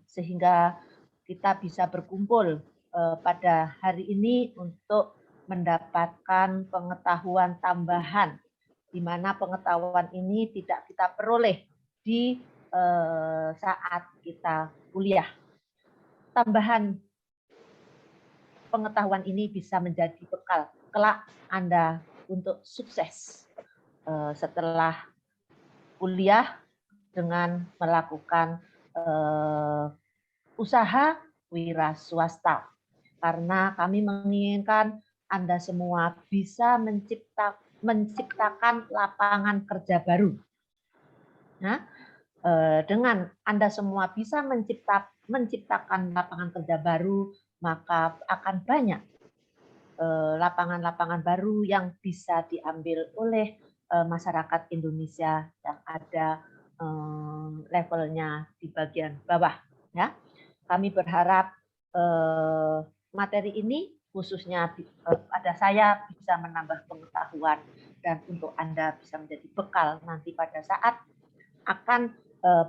sehingga kita bisa berkumpul pada hari ini untuk mendapatkan pengetahuan tambahan, di mana pengetahuan ini tidak kita peroleh di saat kita kuliah. Tambahan pengetahuan ini bisa menjadi bekal kelak Anda untuk sukses setelah kuliah dengan melakukan usaha wira swasta. Karena kami menginginkan Anda semua bisa menciptakan lapangan kerja baru. Nah, dengan Anda semua bisa menciptakan lapangan kerja baru, maka akan banyak lapangan-lapangan baru yang bisa diambil oleh masyarakat Indonesia yang ada levelnya di bagian bawah. Ya, kami berharap materi ini khususnya pada saya bisa menambah pengetahuan dan untuk Anda bisa menjadi bekal nanti pada saat akan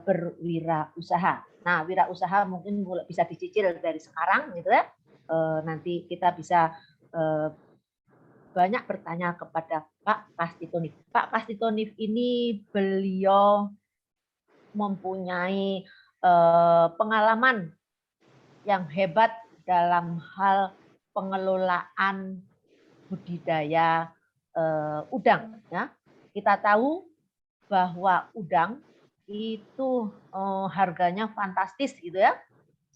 berwirausaha. Nah, wirausaha mungkin bisa dicicil dari sekarang, gitu ya. Nanti kita bisa banyak bertanya kepada Pak Kastitonif. Pak Kastitonif ini beliau mempunyai pengalaman yang hebat dalam hal pengelolaan budidaya udang. Ya. Kita tahu bahwa udang itu harganya fantastis, gitu ya,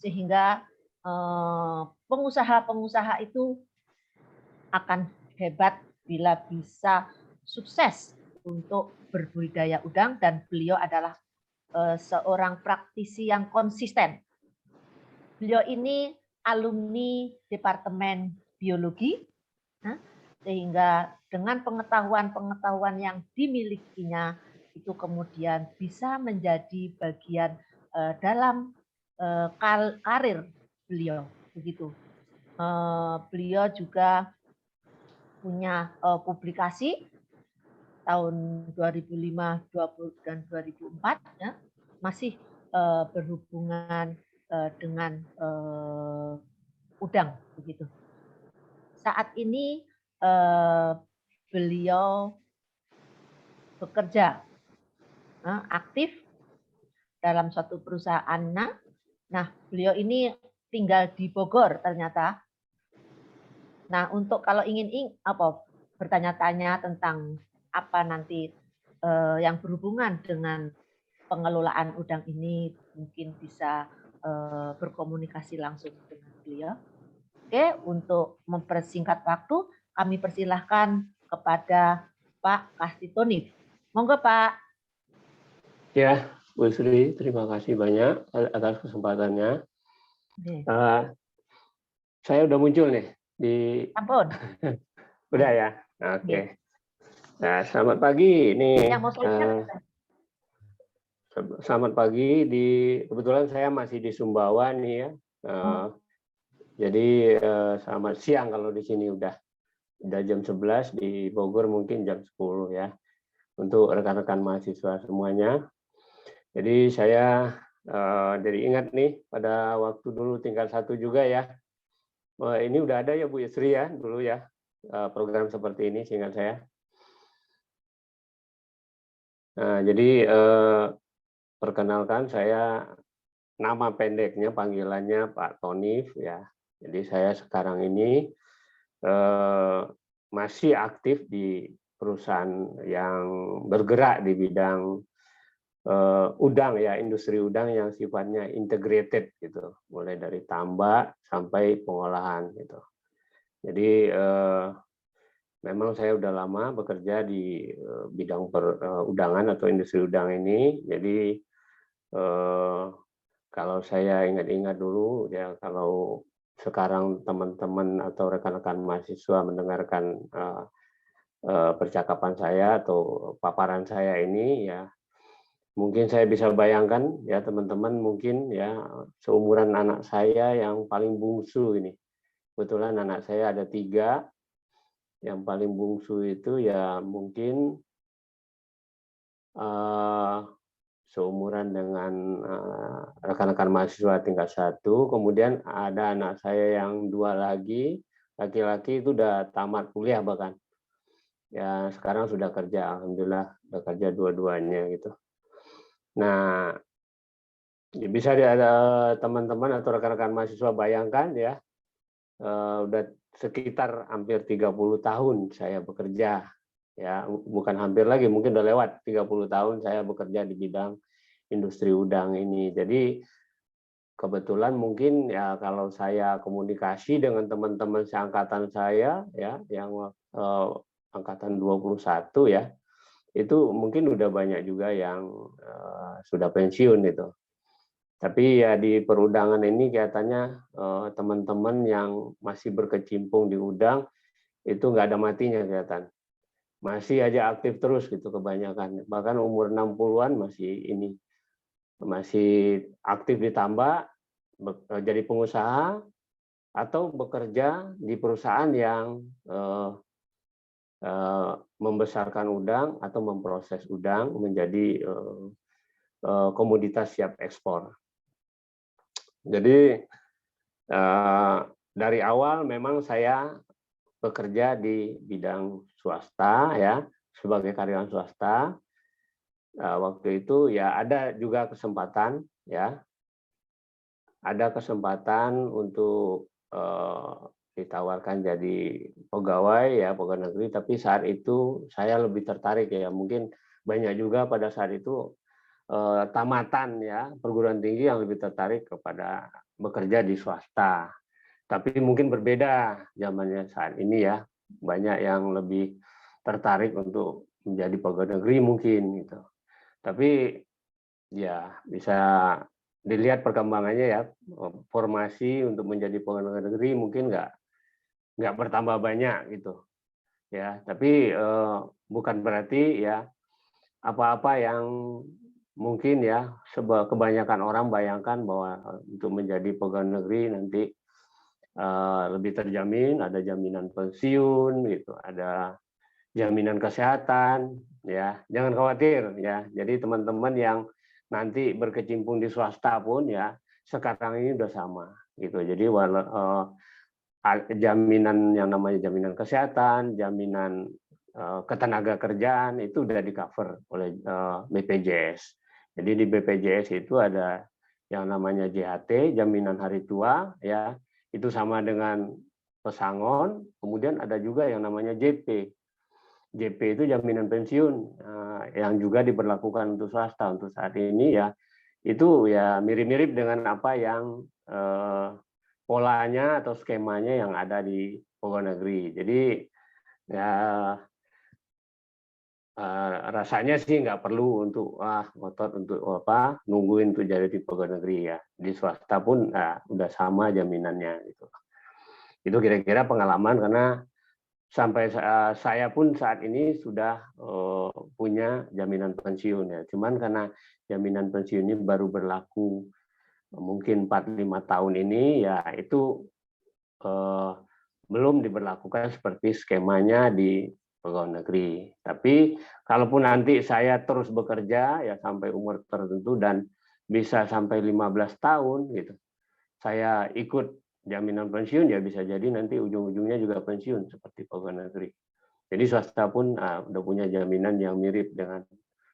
sehingga pengusaha-pengusaha itu akan hebat bila bisa sukses untuk berbudidaya udang, dan beliau adalah seorang praktisi yang konsisten. Beliau ini alumni Departemen Biologi, sehingga dengan pengetahuan-pengetahuan yang dimilikinya itu kemudian bisa menjadi bagian dalam karir beliau, begitu. Beliau juga punya publikasi tahun 2005, 20 dan 2004, ya, masih berhubungan dengan udang, begitu. Saat ini beliau bekerja aktif dalam suatu perusahaan. Nah, beliau ini tinggal di Bogor ternyata. Nah, untuk kalau ingin bertanya-tanya tentang apa nanti yang berhubungan dengan pengelolaan udang ini, mungkin bisa berkomunikasi langsung dengan beliau. Oke, untuk mempersingkat waktu, kami persilahkan kepada Pak Kastitonif. Monggo, Pak. Ya, Bu Sri, terima kasih banyak atas kesempatannya. Saya udah muncul nih di. Ampun. Udah ya, oke. Nah, selamat pagi. Ini selamat pagi. Kebetulan saya masih di Sumbawa nih ya. Jadi selamat siang kalau di sini udah jam 11, di Bogor mungkin jam 10 ya. Untuk rekan-rekan mahasiswa semuanya. Jadi saya jadi ingat nih pada waktu dulu tingkat 1 juga ya. Ini udah ada ya Bu Yusri ya dulu ya program seperti ini seingat saya. Nah, jadi perkenalkan saya, nama pendeknya panggilannya Pak Tonif ya. Jadi saya sekarang ini masih aktif di perusahaan yang bergerak di bidang udang ya, industri udang yang sifatnya integrated gitu, mulai dari tambak sampai pengolahan gitu. Jadi memang saya udah lama bekerja di bidang perudangan atau industri udang ini. Jadi kalau saya ingat-ingat dulu ya, kalau sekarang teman-teman atau rekan-rekan mahasiswa mendengarkan percakapan saya atau paparan saya ini ya, mungkin saya bisa bayangkan ya teman-teman mungkin ya seumuran anak saya yang paling bungsu ini. Kebetulan anak saya ada 3, yang paling bungsu itu ya mungkin seumuran dengan rekan-rekan mahasiswa tingkat 1. Kemudian ada anak saya yang 2 lagi, laki-laki itu udah tamat kuliah bahkan. Ya sekarang sudah kerja, alhamdulillah udah kerja dua-duanya gitu. Nah, ya bisa ada teman-teman atau rekan-rekan mahasiswa bayangkan ya, udah sekitar hampir 30 tahun saya bekerja. Ya, bukan hampir lagi, mungkin udah lewat 30 tahun saya bekerja di bidang industri udang ini. Jadi kebetulan mungkin ya kalau saya komunikasi dengan teman-teman seangkatan saya ya yang angkatan 21 ya, itu mungkin udah banyak juga yang sudah pensiun itu. Tapi ya di perudangan ini kelihatannya teman-teman yang masih berkecimpung di udang itu nggak ada matinya kelihatan. Masih aja aktif terus gitu kebanyakan. Bahkan umur 60-an masih aktif ditambah jadi pengusaha atau bekerja di perusahaan yang membesarkan udang atau memproses udang menjadi komoditas siap ekspor. Jadi dari awal memang saya bekerja di bidang swasta ya, sebagai karyawan swasta. Waktu itu ya ada juga kesempatan ya, ada kesempatan untuk ditawarkan jadi pegawai ya, pegawai negeri, tapi saat itu saya lebih tertarik ya, mungkin banyak juga pada saat itu tamatan ya perguruan tinggi yang lebih tertarik kepada bekerja di swasta. Tapi mungkin berbeda zamannya saat ini ya, banyak yang lebih tertarik untuk menjadi pegawai negeri mungkin gitu. Tapi ya bisa dilihat perkembangannya ya, formasi untuk menjadi pegawai negeri mungkin nggak bertambah banyak gitu ya. Tapi bukan berarti ya apa-apa yang mungkin ya kebanyakan orang bayangkan bahwa untuk menjadi pegawai negeri nanti lebih terjamin, ada jaminan pensiun gitu, ada jaminan kesehatan ya. Jangan khawatir ya. Jadi teman-teman yang nanti berkecimpung di swasta pun ya sekarang ini udah sama gitu. Jadi jaminan yang namanya jaminan kesehatan, jaminan ketenaga kerjaan itu udah di-cover oleh BPJS. Jadi di BPJS itu ada yang namanya JHT, jaminan hari tua ya. Itu sama dengan pesangon, kemudian ada juga yang namanya JP. JP itu jaminan pensiun yang juga diberlakukan untuk swasta untuk saat ini ya. Itu ya mirip-mirip dengan apa yang polanya atau skemanya yang ada di pegawai negeri. Jadi ya rasanya sih nggak perlu untuk ngotot untuk apa nungguin untuk jadi di pegawai negeri ya. Di swasta pun udah sama jaminannya gitu. Itu kira-kira pengalaman karena sampai saya pun saat ini sudah punya jaminan pensiun ya. Cuman karena jaminan pensiun ini baru berlaku mungkin 4-5 tahun ini ya itu belum diberlakukan seperti skemanya di pegawai negeri. Tapi kalaupun nanti saya terus bekerja ya sampai umur tertentu dan bisa sampai 15 tahun gitu. Saya ikut jaminan pensiun ya bisa jadi nanti ujung-ujungnya juga pensiun seperti pegawai negeri. Jadi swasta pun udah punya jaminan yang mirip dengan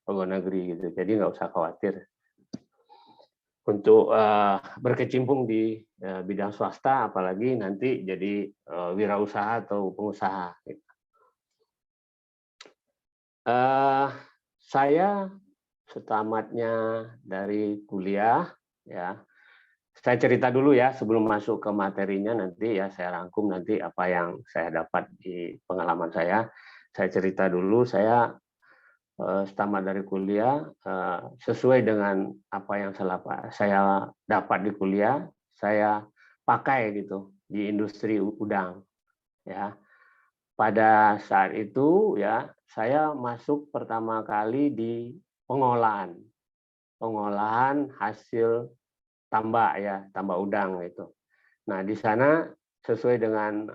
pegawai negeri gitu. Jadi nggak usah khawatir untuk berkecimpung di bidang swasta, apalagi nanti jadi wirausaha atau pengusaha. Saya setamatnya dari kuliah, ya, saya cerita dulu ya sebelum masuk ke materinya nanti ya saya rangkum nanti apa yang saya dapat di pengalaman saya. Saya cerita dulu saya setamat dari kuliah sesuai dengan apa yang saya dapat di kuliah saya pakai gitu di industri udang ya. Pada saat itu ya saya masuk pertama kali di pengolahan hasil tambak ya, tambak udang itu. Nah, di sana sesuai dengan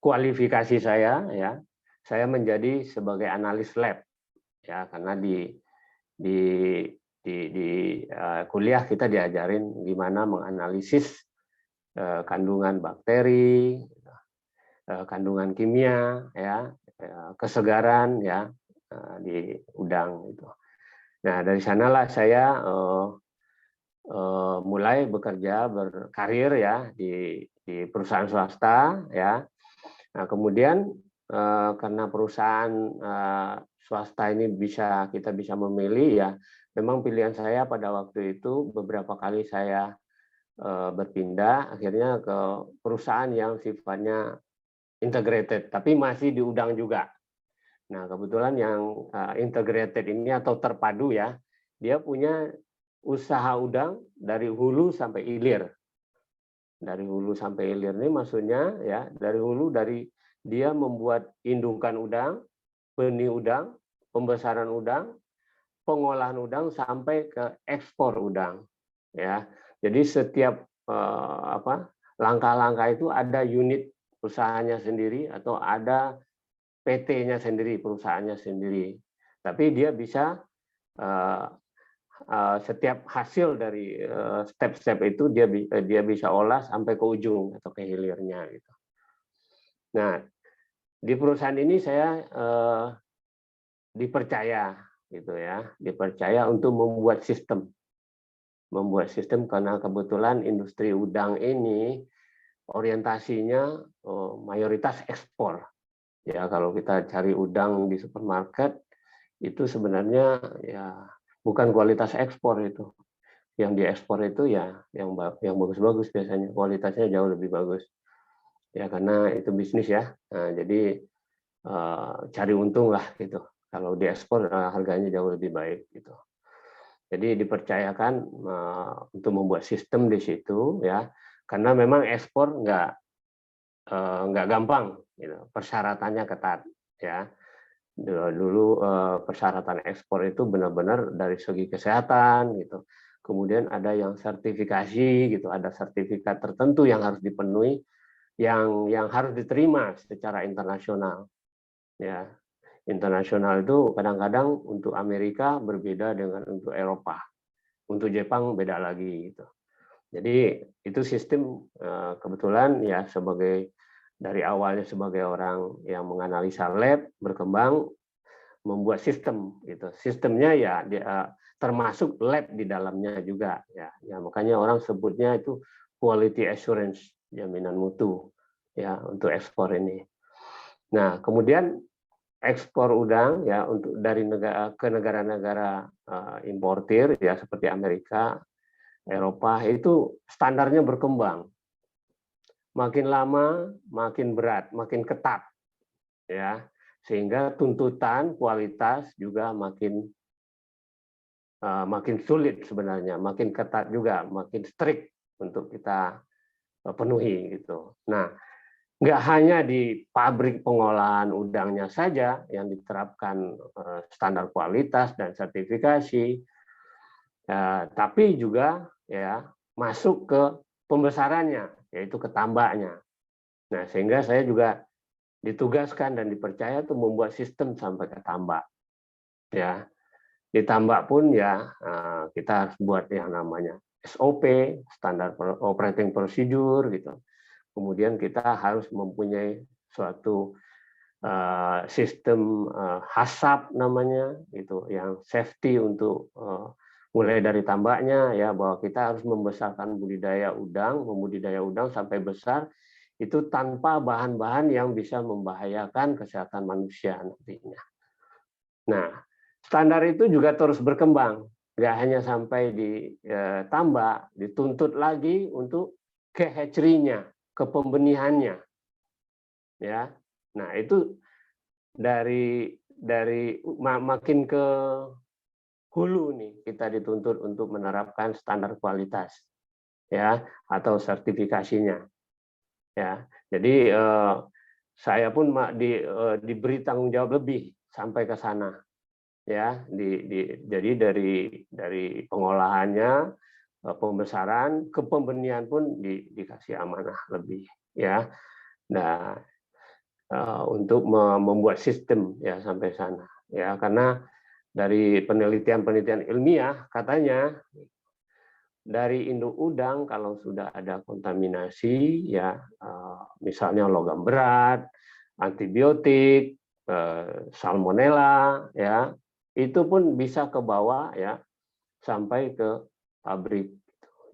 kualifikasi saya ya, saya menjadi sebagai analis lab ya, karena di di kuliah kita diajarin gimana menganalisis kandungan bakteri, kandungan kimia, ya, kesegaran, ya, di udang itu. Nah, dari sanalah saya mulai bekerja berkarir, ya, di perusahaan swasta, ya. Nah, kemudian karena perusahaan swasta ini kita bisa memilih, ya, memang pilihan saya pada waktu itu beberapa kali saya berpindah akhirnya ke perusahaan yang sifatnya integrated, tapi masih di udang juga. Nah, kebetulan yang integrated ini atau terpadu, ya, dia punya usaha udang dari hulu sampai hilir. Dari hulu sampai hilir ini maksudnya, ya, dari hulu dia membuat indukan udang, benih udang, pembesaran udang, pengolahan udang sampai ke ekspor udang, ya. Jadi setiap langkah-langkah itu ada unit usahanya sendiri atau ada PT-nya sendiri, perusahaannya sendiri. Tapi dia bisa setiap hasil dari step-step itu dia bisa olah sampai ke ujung atau ke hilirnya gitu. Nah, di perusahaan ini saya dipercaya gitu, ya, dipercaya untuk membuat sistem karena kebetulan industri udang ini orientasinya mayoritas ekspor. Ya, kalau kita cari udang di supermarket itu sebenarnya, ya, bukan kualitas ekspor itu. Yang diekspor itu, ya, yang bagus-bagus biasanya, kualitasnya jauh lebih bagus. Ya, karena itu bisnis, ya. Nah, jadi cari untung lah gitu. Kalau diekspor harganya jauh lebih baik gitu. Jadi dipercayakan untuk membuat sistem di situ, ya, karena memang ekspor nggak gampang, gitu. Persyaratannya ketat, ya. Dulu persyaratan ekspor itu benar-benar dari segi kesehatan gitu. Kemudian ada yang sertifikasi gitu, ada sertifikat tertentu yang harus dipenuhi, yang harus diterima secara internasional. Ya, internasional itu kadang-kadang untuk Amerika berbeda dengan untuk Eropa, untuk Jepang beda lagi gitu. Jadi itu sistem kebetulan, ya, dari awalnya sebagai orang yang menganalisa lab, berkembang membuat sistem gitu. Sistemnya, ya, termasuk lab di dalamnya juga, ya. Ya, makanya orang sebutnya itu quality assurance, jaminan mutu, ya, untuk ekspor ini. Nah, kemudian ekspor udang, ya, untuk dari ke negara-negara importir, ya, seperti Amerika, Eropa, itu standarnya berkembang. Makin lama makin berat, makin ketat, ya, sehingga tuntutan kualitas juga makin sulit sebenarnya, makin ketat juga, makin strict untuk kita penuhi gitu. Nah, nggak hanya di pabrik pengolahan udangnya saja yang diterapkan standar kualitas dan sertifikasi, tapi juga, ya, masuk ke pembesarannya, yaitu ke tambaknya. Nah, sehingga saya juga ditugaskan dan dipercaya untuk membuat sistem sampai ke tambak. Ya, di tambak pun, ya, kita harus buat yang namanya SOP, standar operating procedure gitu. Kemudian kita harus mempunyai suatu sistem HACCP namanya gitu, yang safety untuk mulai dari tambaknya, ya, bahwa kita harus membesarkan memudidaya udang sampai besar itu tanpa bahan-bahan yang bisa membahayakan kesehatan manusia nantinya. Nah, standar itu juga terus berkembang, nggak hanya sampai di tambak, dituntut lagi untuk ke hatchery-nya, ke pembenihannya, ya. Nah, itu dari makin ke hulu nih kita dituntut untuk menerapkan standar kualitas, ya, atau sertifikasinya, ya. Jadi saya pun diberi tanggung jawab lebih sampai ke sana, ya. Jadi dari pengolahannya, pembesaran ke pembenihan pun dikasih amanah lebih, ya. Nah, untuk membuat sistem, ya, sampai sana, ya, karena dari penelitian-penelitian ilmiah katanya dari induk udang kalau sudah ada kontaminasi ya misalnya logam berat, antibiotik, salmonella ya, itu pun bisa ke bawah ya sampai ke pabrik.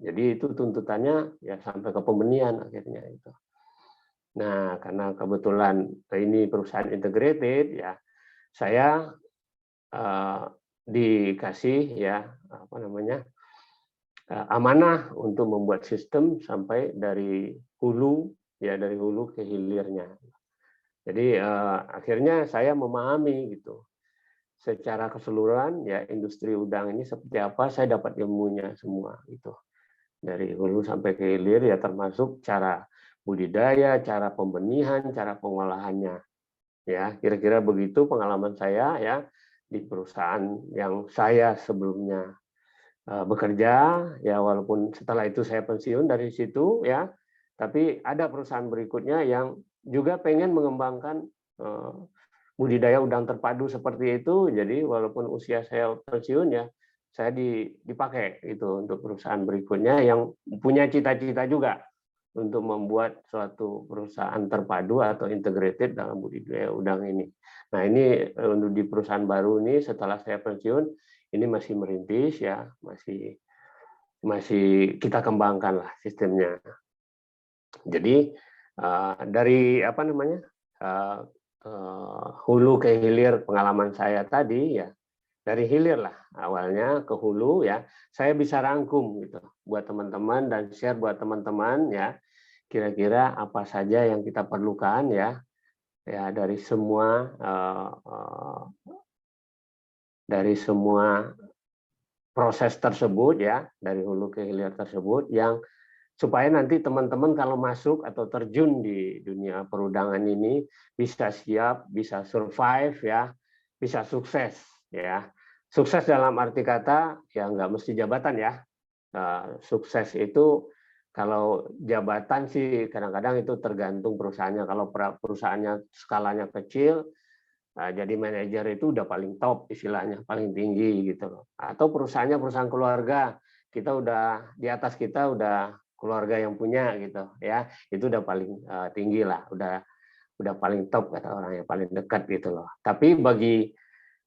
Jadi itu tuntutannya ya sampai ke pembenihan akhirnya itu. Nah, karena kebetulan ini perusahaan integrated ya, saya dikasih ya apa namanya amanah untuk membuat sistem sampai dari hulu ya, dari hulu ke hilirnya. Jadi akhirnya saya memahami gitu secara keseluruhan ya industri udang ini seperti apa, saya dapat ilmunya semua gitu. Dari hulu sampai ke hilir ya, termasuk cara budidaya, cara pembenihan, cara pengolahannya. Ya, kira-kira begitu pengalaman saya ya di perusahaan yang saya sebelumnya bekerja ya, walaupun setelah itu saya pensiun dari situ ya, tapi ada perusahaan berikutnya yang juga pengen mengembangkan budidaya udang terpadu seperti itu. Jadi walaupun usia saya pensiun ya, saya dipakai itu untuk perusahaan berikutnya yang punya cita-cita juga untuk membuat suatu perusahaan terpadu atau integrated dalam budidaya udang ini. Nah, ini untuk di perusahaan baru ini setelah saya pensiun ini masih merintis ya, masih kita kembangkan lah sistemnya. Jadi dari apa namanya hulu ke hilir pengalaman saya tadi ya, dari hilir lah awalnya ke hulu ya, saya bisa rangkum gitu buat teman-teman dan share buat teman-teman ya, kira-kira apa saja yang kita perlukan ya dari semua proses tersebut ya, dari hulu ke hilir tersebut, yang supaya nanti teman-teman kalau masuk atau terjun di dunia perudangan ini bisa siap, bisa survive ya, bisa sukses ya. Sukses dalam arti kata ya nggak mesti jabatan ya. Sukses itu kalau jabatan sih kadang-kadang itu tergantung perusahaannya. Kalau perusahaannya skalanya kecil, jadi manajer itu udah paling top istilahnya, paling tinggi gitu loh. Atau perusahaannya perusahaan keluarga, kita udah di atas kita udah keluarga yang punya gitu ya, itu udah paling tinggi lah, udah paling top kata orang, yang paling dekat gitu loh. Tapi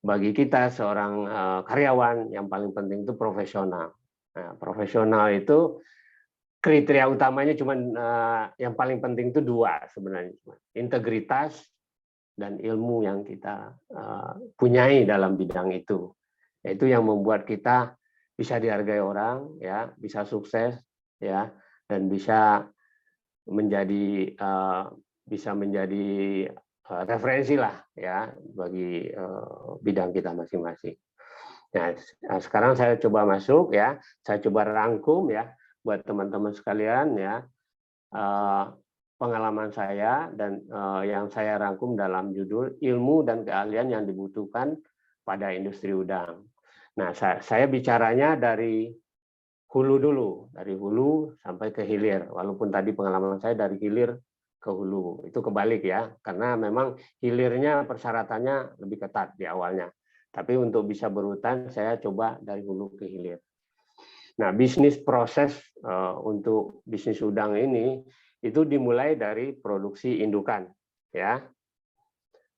bagi kita seorang karyawan yang paling penting itu profesional. Nah, profesional itu kriteria utamanya cuma yang paling penting itu dua sebenarnya, integritas dan ilmu yang kita punyai dalam bidang itu. Itu yang membuat kita bisa dihargai orang ya, bisa sukses ya, dan bisa menjadi referensi lah ya bagi bidang kita masing-masing. Nah, sekarang saya coba masuk ya, saya coba rangkum ya buat teman-teman sekalian ya pengalaman saya dan yang saya rangkum dalam judul ilmu dan keahlian yang dibutuhkan pada industri udang. Nah, saya bicaranya dari hulu dulu, dari hulu sampai ke hilir. Walaupun tadi pengalaman saya dari hilir ke hulu, itu kebalik ya, karena memang hilirnya persyaratannya lebih ketat di awalnya. Tapi untuk bisa berurutan, saya coba dari hulu ke hilir. Nah, bisnis proses untuk bisnis udang ini itu dimulai dari produksi indukan, ya.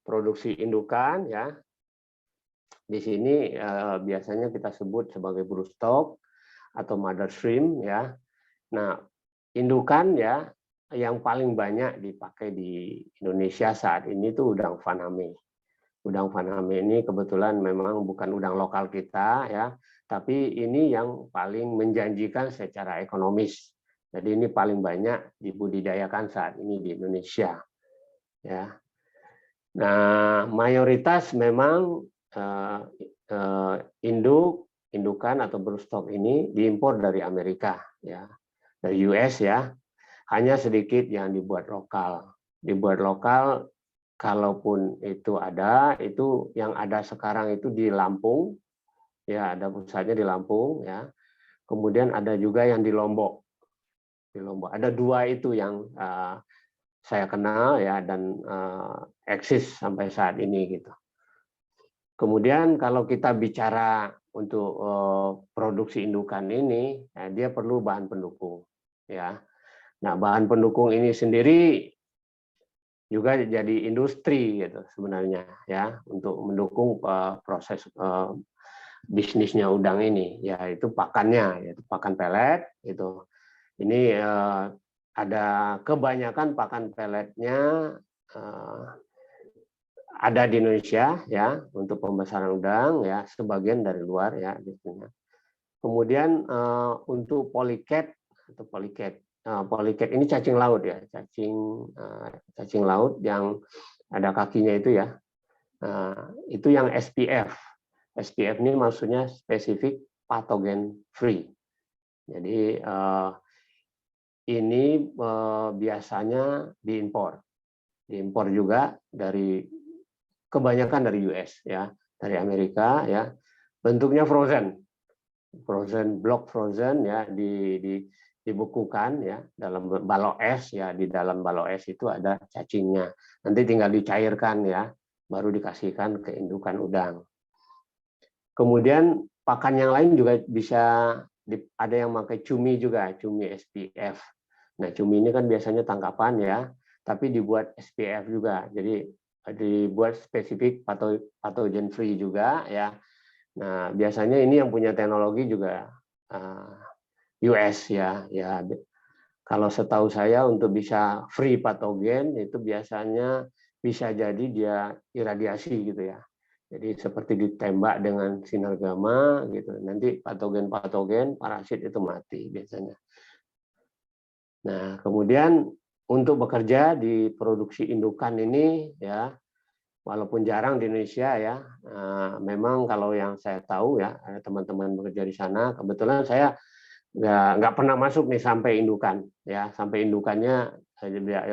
Produksi indukan, ya. Di sini biasanya kita sebut sebagai broodstock atau mother shrimp, ya. Nah, indukan ya yang paling banyak dipakai di Indonesia saat ini tuh udang faname. Udang faname ini kebetulan memang bukan udang lokal kita ya, tapi ini yang paling menjanjikan secara ekonomis. Jadi ini paling banyak dibudidayakan saat ini di Indonesia. Ya. Nah, mayoritas memang indukan atau broodstock ini diimpor dari Amerika ya, dari US ya. Hanya sedikit yang dibuat lokal. Dibuat lokal. Kalaupun itu ada, itu yang ada sekarang itu di Lampung, ya ada pusatnya di Lampung, ya. Kemudian ada juga yang di Lombok, Ada dua itu yang saya kenal ya dan eksis sampai saat ini gitu. Kemudian kalau kita bicara untuk produksi indukan ini, ya, dia perlu bahan pendukung, ya. Nah, bahan pendukung ini sendiri juga jadi industri gitu sebenarnya, ya, untuk mendukung proses bisnisnya udang ini, yaitu pakannya, yaitu pakan pelet. Itu ini ada kebanyakan pakan peletnya ada di Indonesia, ya, untuk pembesaran udang, ya, sebagian dari luar, ya, biasanya. Kemudian untuk polycat atau polycat ini cacing laut, ya, cacing laut yang ada kakinya itu, ya, itu yang SPF. SPF ini maksudnya specific pathogen free. Jadi ini biasanya diimpor juga dari kebanyakan dari US, ya, dari Amerika, ya, bentuknya frozen block frozen, ya, dibekukan, ya, dalam balok es, ya, di dalam balok es itu ada cacingnya, nanti tinggal dicairkan, ya, baru dikasihkan ke indukan udang. Kemudian pakan yang lain juga bisa ada yang pakai cumi juga, cumi SPF. Nah, cumi ini kan biasanya tangkapan, ya, tapi dibuat SPF juga, jadi dibuat spesifik pathogen free juga, ya. Nah, biasanya ini yang punya teknologi juga US, ya. Kalau setahu saya untuk bisa free patogen itu biasanya bisa jadi dia iradiasi gitu, ya. Jadi seperti ditembak dengan sinar gamma gitu. Nanti patogen parasit itu mati biasanya. Nah, kemudian untuk bekerja di produksi indukan ini, ya, walaupun jarang di Indonesia, ya, memang kalau yang saya tahu, ya, ada teman-teman bekerja di sana. Kebetulan saya nggak pernah masuk nih sampai indukan, ya, sampai indukannya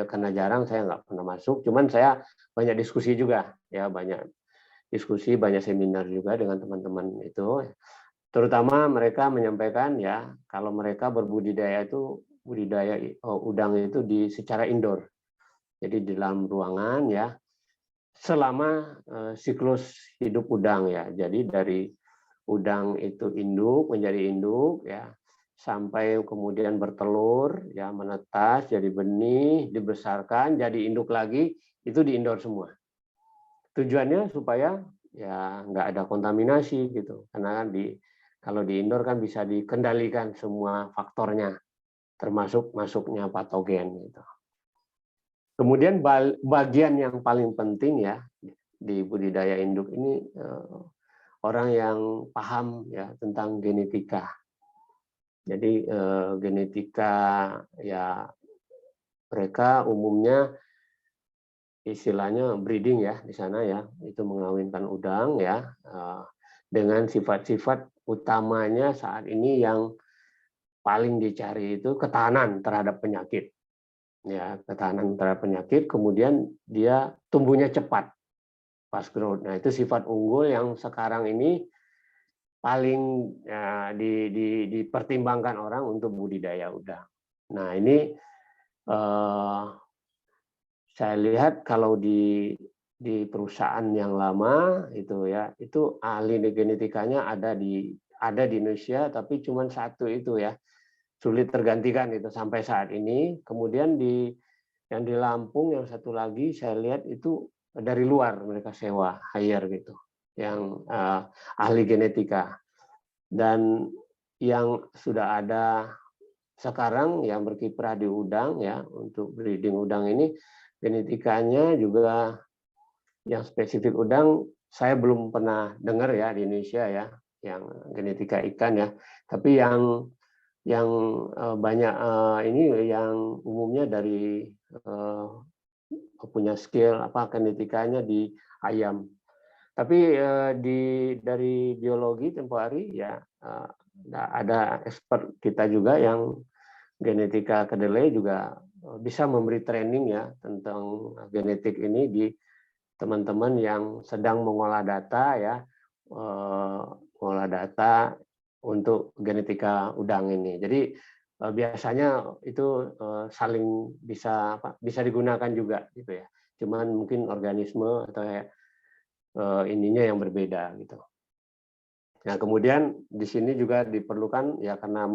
karena jarang saya nggak pernah masuk. Cuman saya banyak diskusi juga, ya, banyak diskusi, banyak seminar juga dengan teman-teman itu. Terutama mereka menyampaikan, ya, kalau mereka berbudidaya itu budidaya udang itu secara indoor, jadi di dalam ruangan, ya, selama siklus hidup udang, ya. Jadi dari udang itu induk menjadi induk, ya, sampai kemudian bertelur, ya, menetas jadi benih, dibesarkan jadi induk lagi, itu di indoor semua. Tujuannya supaya, ya, nggak ada kontaminasi gitu, karena kan kalau di indoor kan bisa dikendalikan semua faktornya, termasuk masuknya patogen gitu. Kemudian bagian yang paling penting, ya, di budidaya induk ini orang yang paham, ya, tentang genetika. Jadi genetika, ya, mereka umumnya istilahnya breeding, ya, di sana, ya, itu mengawinkan udang, ya, dengan sifat-sifat utamanya saat ini yang paling dicari itu ketahanan terhadap penyakit, ya, ketahanan terhadap penyakit. Kemudian dia tumbuhnya cepat, fast growth. Nah, itu sifat unggul yang sekarang ini paling dipertimbangkan orang untuk budidaya udang. Nah, ini saya lihat kalau di perusahaan yang lama itu, ya, itu ahli genetikanya ada di Indonesia, tapi cuma satu itu, ya, sulit tergantikan itu sampai saat ini. Kemudian yang di Lampung yang satu lagi saya lihat itu dari luar, mereka sewa hire gitu, yang ahli genetika. Dan yang sudah ada sekarang yang berkiprah di udang, ya, untuk breeding udang ini genetikanya juga yang spesifik udang saya belum pernah dengar, ya, di Indonesia, ya, yang genetika ikan, ya. Tapi yang banyak ini yang umumnya dari punya skill genetikanya di ayam. Tapi dari biologi tempo hari, ya, ada expert kita juga yang genetika kedelai juga bisa memberi training, ya, tentang genetik ini di teman-teman yang sedang mengolah data, ya, mengolah data untuk genetika udang ini. Jadi biasanya itu saling bisa digunakan juga gitu, ya. Cuman mungkin organisme atau ininya yang berbeda gitu. Nah, kemudian di sini juga diperlukan ya, karena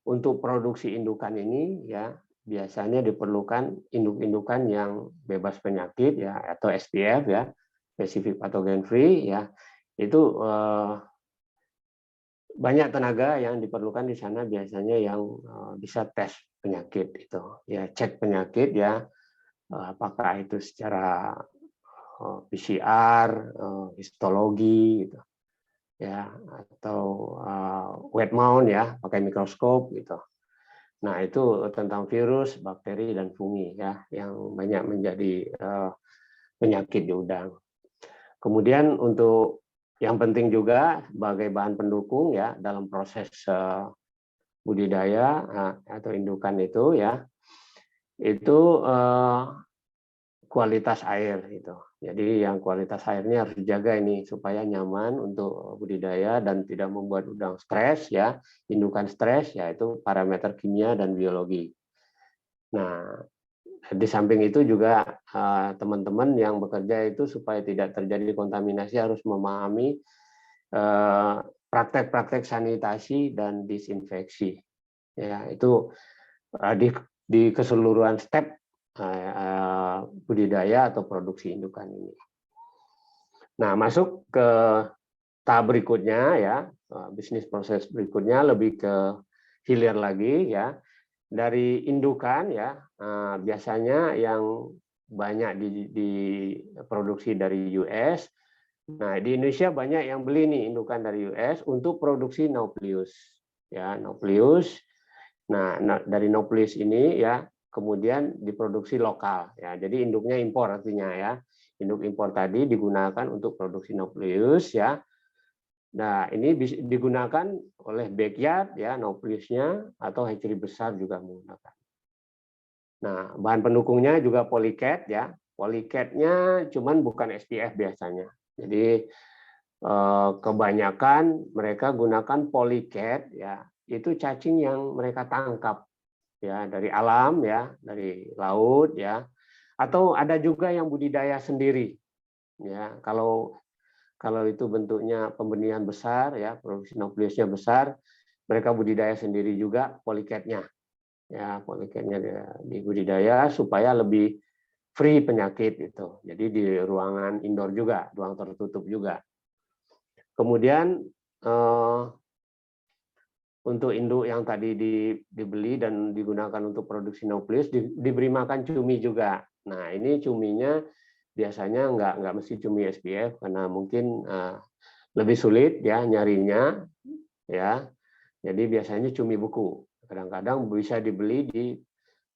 untuk produksi indukan ini ya biasanya diperlukan induk-indukan yang bebas penyakit ya, atau SPF ya, specific pathogen free ya. Itu banyak tenaga yang diperlukan di sana, biasanya yang bisa tes penyakit itu ya, cek penyakit ya, apakah itu secara PCR, histologi gitu ya, atau wet mount ya, pakai mikroskop gitu. Nah, itu tentang virus, bakteri, dan fungi ya, yang banyak menjadi penyakit di udang. Kemudian untuk yang penting juga sebagai bahan pendukung ya dalam proses budidaya atau indukan itu ya, itu kualitas air gitu. Jadi yang kualitas airnya harus dijaga ini supaya nyaman untuk budidaya dan tidak membuat udang stres ya, indukan stres ya, itu parameter kimia dan biologi. Nah, di samping itu juga teman-teman yang bekerja itu supaya tidak terjadi kontaminasi harus memahami praktek-praktek sanitasi dan disinfeksi. Ya, itu di keseluruhan step budidaya atau produksi indukan ini. Nah, masuk ke tahap berikutnya ya, bisnis proses berikutnya lebih ke hilir lagi ya. Dari indukan ya, biasanya yang banyak diproduksi dari US. Nah, di Indonesia banyak yang beli nih indukan dari US untuk produksi Nauplius ya, Nauplius. Nah, dari Nauplius ini ya kemudian diproduksi lokal ya. Jadi induknya impor artinya ya. Induk impor tadi digunakan untuk produksi Nauplius ya. Nah, ini bisa digunakan oleh backyard ya, Naupliusnya, atau hatchery besar juga menggunakan. Nah, bahan pendukungnya juga polycat ya. Polycatnya cuman bukan SPF biasanya. Jadi kebanyakan mereka gunakan polycat ya, itu cacing yang mereka tangkap ya dari alam ya, dari laut ya. Atau ada juga yang budidaya sendiri. Ya, kalau itu bentuknya pembenihan besar ya, produksi Naupliusnya besar, mereka budidaya sendiri juga polycatnya. Ya, polycatnya di budidaya supaya lebih free penyakit itu. Jadi di ruangan indoor juga, ruang tertutup juga. Kemudian untuk induk yang tadi dibeli dan digunakan untuk produksi Nauplius diberi makan cumi juga. Nah, ini cuminya biasanya nggak mesti cumi SPF karena mungkin lebih sulit ya nyarinya ya. Jadi biasanya cumi beku. Kadang-kadang bisa dibeli di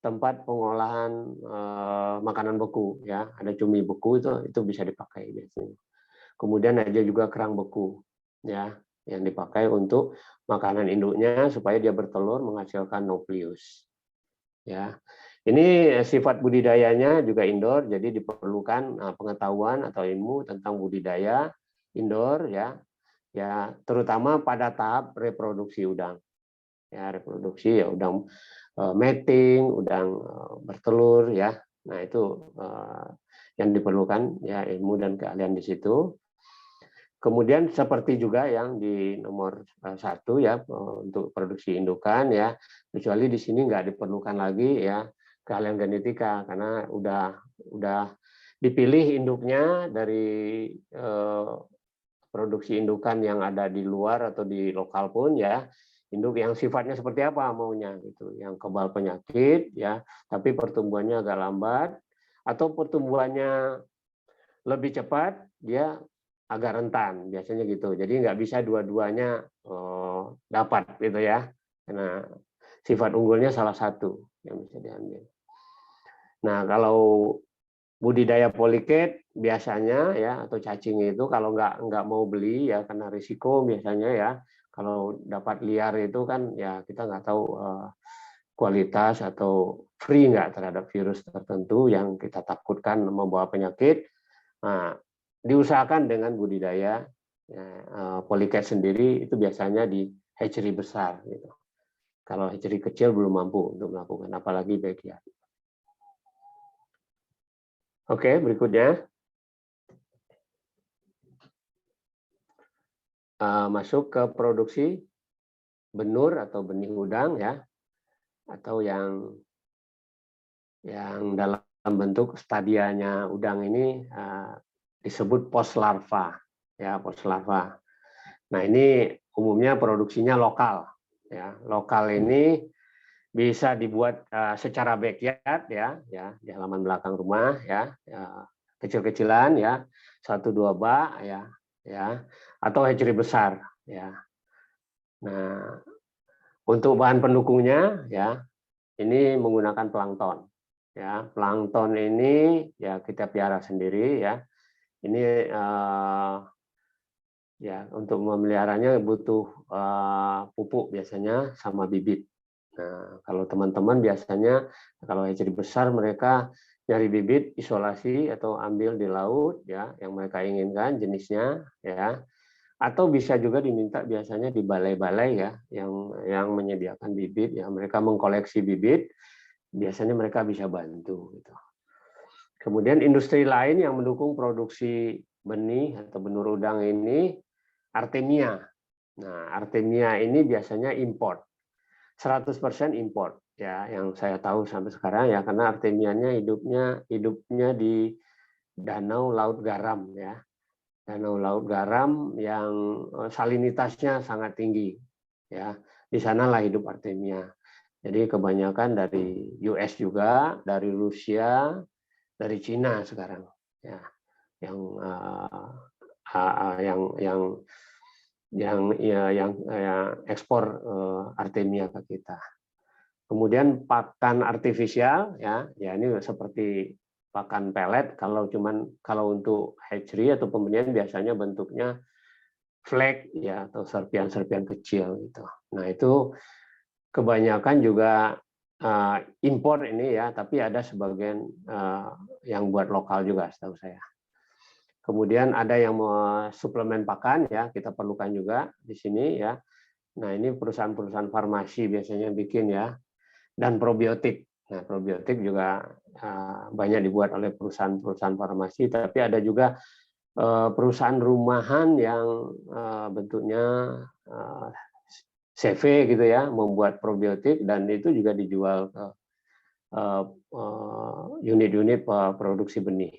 tempat pengolahan makanan beku ya. Ada cumi beku itu bisa dipakai biasanya. Kemudian ada juga kerang beku ya yang dipakai untuk makanan induknya supaya dia bertelur menghasilkan Nauplius. Ya. Ini sifat budidayanya juga indoor, jadi diperlukan pengetahuan atau ilmu tentang budidaya indoor ya. Ya, terutama pada tahap reproduksi udang. Ya, reproduksi ya udang mating, udang bertelur ya. Nah, itu yang diperlukan ya ilmu dan keahlian di situ. Kemudian seperti juga yang di nomor 1 ya untuk produksi indukan ya, kecuali di sini nggak diperlukan lagi ya keahlian genetika karena udah dipilih induknya dari produksi indukan yang ada di luar atau di lokal pun ya, induk yang sifatnya seperti apa maunya gitu, yang kebal penyakit ya, tapi pertumbuhannya agak lambat atau pertumbuhannya lebih cepat, dia agak rentan biasanya gitu. Jadi nggak bisa dua-duanya dapat gitu ya, karena sifat unggulnya salah satu yang bisa diambil. Nah, kalau budidaya polycat biasanya ya atau cacing itu kalau nggak mau beli ya karena risiko biasanya ya. Kalau dapat liar itu kan ya kita nggak tahu kualitas atau free nggak terhadap virus tertentu yang kita takutkan membawa penyakit. Nah, diusahakan dengan budidaya ya, polycat sendiri itu biasanya di hatchery besar gitu. Kalau hatchery kecil belum mampu untuk melakukan, apalagi backyard. Oke, berikutnya. masuk ke produksi benur atau benih udang ya, atau yang dalam bentuk stadianya udang ini disebut post larva ya, post larva. Nah, ini umumnya produksinya lokal ya. Lokal ini bisa dibuat secara backyard ya di halaman belakang rumah ya, kecil-kecilan ya, 1-2 bak ya, atau hatchery besar ya. Nah, untuk bahan pendukungnya ya, ini menggunakan plankton ya. Plankton ini ya kita piara sendiri ya. Ini ya untuk memeliharanya butuh pupuk biasanya sama bibit. Nah, kalau teman-teman biasanya kalau hatchery besar mereka nyari bibit, isolasi atau ambil di laut ya yang mereka inginkan jenisnya ya. Atau bisa juga diminta biasanya di balai-balai ya yang menyediakan bibit ya, mereka mengkoleksi bibit, biasanya mereka bisa bantu gitu. Kemudian industri lain yang mendukung produksi benih atau benur udang ini Artemia. Nah, Artemia ini biasanya import. 100% import ya, yang saya tahu sampai sekarang ya, karena Artemianya hidupnya di danau laut garam ya. Danau laut garam yang salinitasnya sangat tinggi ya. Di sanalah hidup Artemia. Jadi kebanyakan dari US juga, dari Rusia, dari Cina sekarang ya. Yang ekspor Artemia ke kita. Kemudian pakan artifisial ya ini seperti pakan pelet. Kalau untuk hatchery atau pembenihan biasanya bentuknya flag ya atau serpian-serpian kecil gitu. Nah, itu kebanyakan juga impor ini ya, tapi ada sebagian yang buat lokal juga setahu saya. Kemudian ada yang mau suplemen pakan ya, kita perlukan juga di sini ya. Nah, ini perusahaan-perusahaan farmasi biasanya bikin ya. Dan probiotik. Nah, probiotik juga banyak dibuat oleh perusahaan-perusahaan farmasi, tapi ada juga perusahaan rumahan yang bentuknya CV gitu ya, membuat probiotik dan itu juga dijual ke unit-unit produksi benih.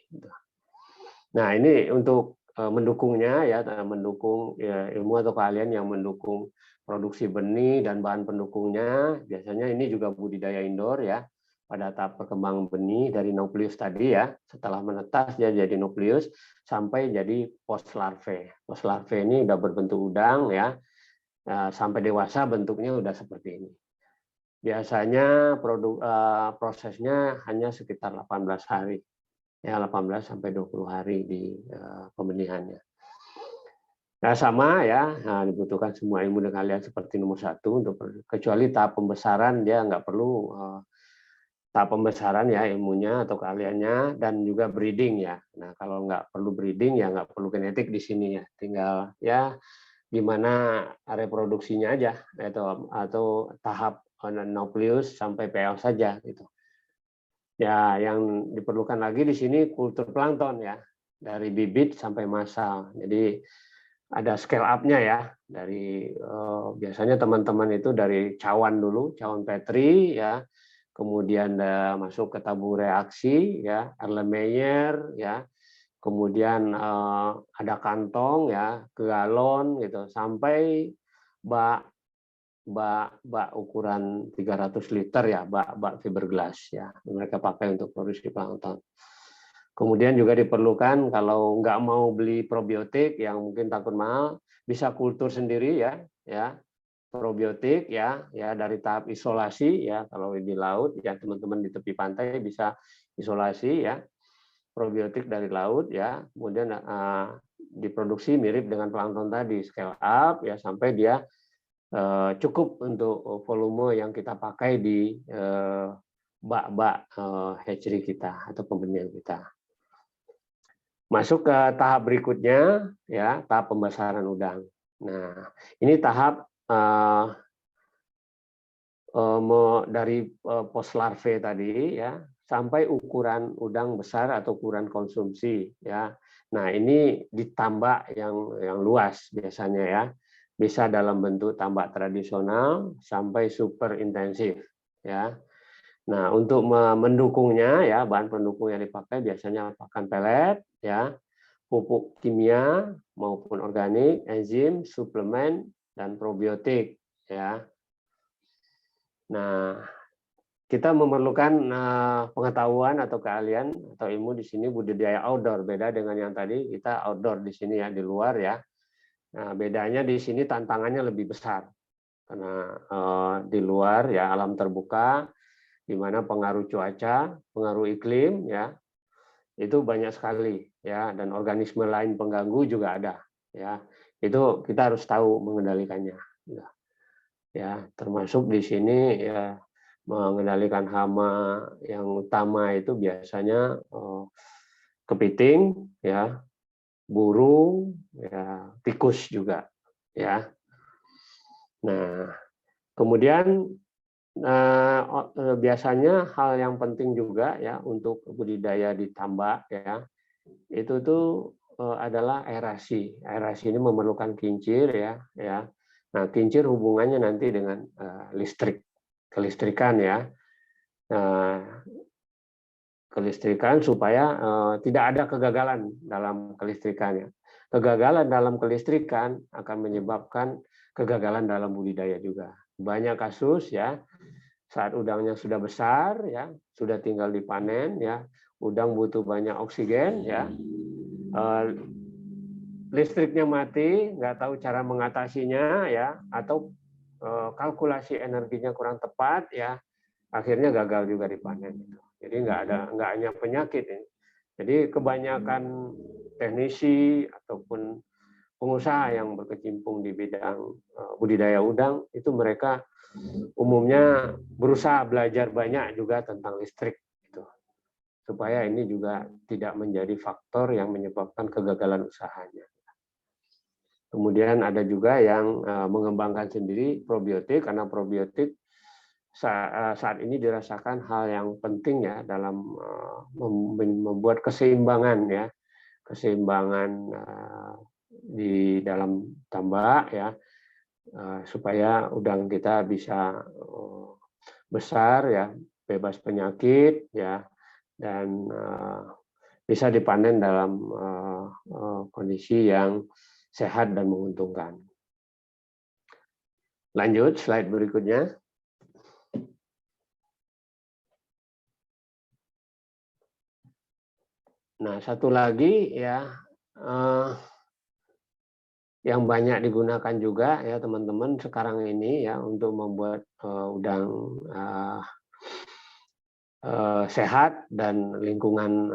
Nah, ini untuk mendukungnya ya, mendukung ilmu atau keahlian yang mendukung produksi benih dan bahan pendukungnya. Biasanya ini juga budidaya indoor ya, pada tahap perkembangan benih dari nukleus tadi ya. Setelah menetas dia jadi nukleus sampai jadi post larvae. Post larvae ini udah berbentuk udang ya, sampai dewasa bentuknya udah seperti ini. Biasanya prosesnya hanya sekitar 18 hari. Ya 18 sampai 20 hari di pembenihannya. Nah, sama ya, dibutuhkan semua ilmu dan keahlian seperti nomor 1 untuk kecuali tahap pembesaran dia nggak perlu tahap pembesaran ya ilmunya atau keahliannya, dan juga breeding ya. Nah, kalau nggak perlu breeding ya nggak perlu genetik di sini ya, tinggal ya gimana reproduksinya aja atau tahap nukleus sampai PL saja gitu. Ya, yang diperlukan lagi di sini kultur plankton ya, dari bibit sampai massal. Jadi ada scale up-nya ya, dari biasanya teman-teman itu dari cawan dulu, cawan Petri ya, kemudian masuk ke tabung reaksi ya, Erlenmeyer ya, kemudian ada kantong ya, ke galon gitu, sampai bak ukuran 300 liter ya, bak fiberglass ya, mereka pakai untuk produksi plankton. Kemudian juga diperlukan kalau nggak mau beli probiotik yang mungkin takut mahal, bisa kultur sendiri ya probiotik ya dari tahap isolasi ya, kalau di laut ya teman-teman di tepi pantai bisa isolasi ya probiotik dari laut ya, kemudian diproduksi mirip dengan plankton tadi, scale up ya sampai dia cukup untuk volume yang kita pakai di bak-bak hatchery kita atau pembenihan kita. Masuk ke tahap berikutnya ya, tahap pembesaran udang. Nah, ini tahap dari post larvae tadi ya sampai ukuran udang besar atau ukuran konsumsi ya. Nah, ini ditambak yang luas biasanya ya. Bisa dalam bentuk tambak tradisional sampai super intensif ya. Nah, untuk mendukungnya ya, bahan pendukung yang dipakai biasanya pakan pelet ya, pupuk kimia maupun organik, enzim, suplemen dan probiotik ya. Nah, kita memerlukan pengetahuan atau keahlian atau ilmu di sini budidaya outdoor, beda dengan yang tadi kita outdoor di sini ya, di luar ya. Nah, bedanya di sini tantangannya lebih besar karena di luar ya alam terbuka di mana pengaruh cuaca, pengaruh iklim ya itu banyak sekali ya, dan organisme lain pengganggu juga ada ya. Itu kita harus tahu mengendalikannya ya, termasuk di sini ya mengendalikan hama yang utama itu biasanya kepiting ya, burung ya, tikus juga ya. Nah, kemudian biasanya hal yang penting juga ya untuk budidaya di tambak ya, itu tuh adalah aerasi. Aerasi ini memerlukan kincir ya. Nah, kincir hubungannya nanti dengan listrik, kelistrikan ya. Kelistrikan supaya tidak ada kegagalan dalam kelistrikannya. Kegagalan dalam kelistrikan akan menyebabkan kegagalan dalam budidaya juga. Banyak kasus ya, saat udangnya sudah besar ya, sudah tinggal dipanen ya, udang butuh banyak oksigen ya, listriknya mati, nggak tahu cara mengatasinya ya, atau kalkulasi energinya kurang tepat ya, akhirnya gagal juga dipanen. Jadi nggak hanya penyakit ini. Jadi kebanyakan teknisi ataupun pengusaha yang berkecimpung di bidang budidaya udang itu mereka umumnya berusaha belajar banyak juga tentang listrik gitu, supaya ini juga tidak menjadi faktor yang menyebabkan kegagalan usahanya. Kemudian ada juga yang mengembangkan sendiri probiotik, karena probiotik saat ini dirasakan hal yang penting ya dalam membuat keseimbangan ya, keseimbangan di dalam tambak ya, supaya udang kita bisa besar ya, bebas penyakit ya, dan bisa dipanen dalam kondisi yang sehat dan menguntungkan. Lanjut slide berikutnya. Nah, satu lagi ya yang banyak digunakan juga ya teman-teman sekarang ini ya untuk membuat udang sehat, dan lingkungan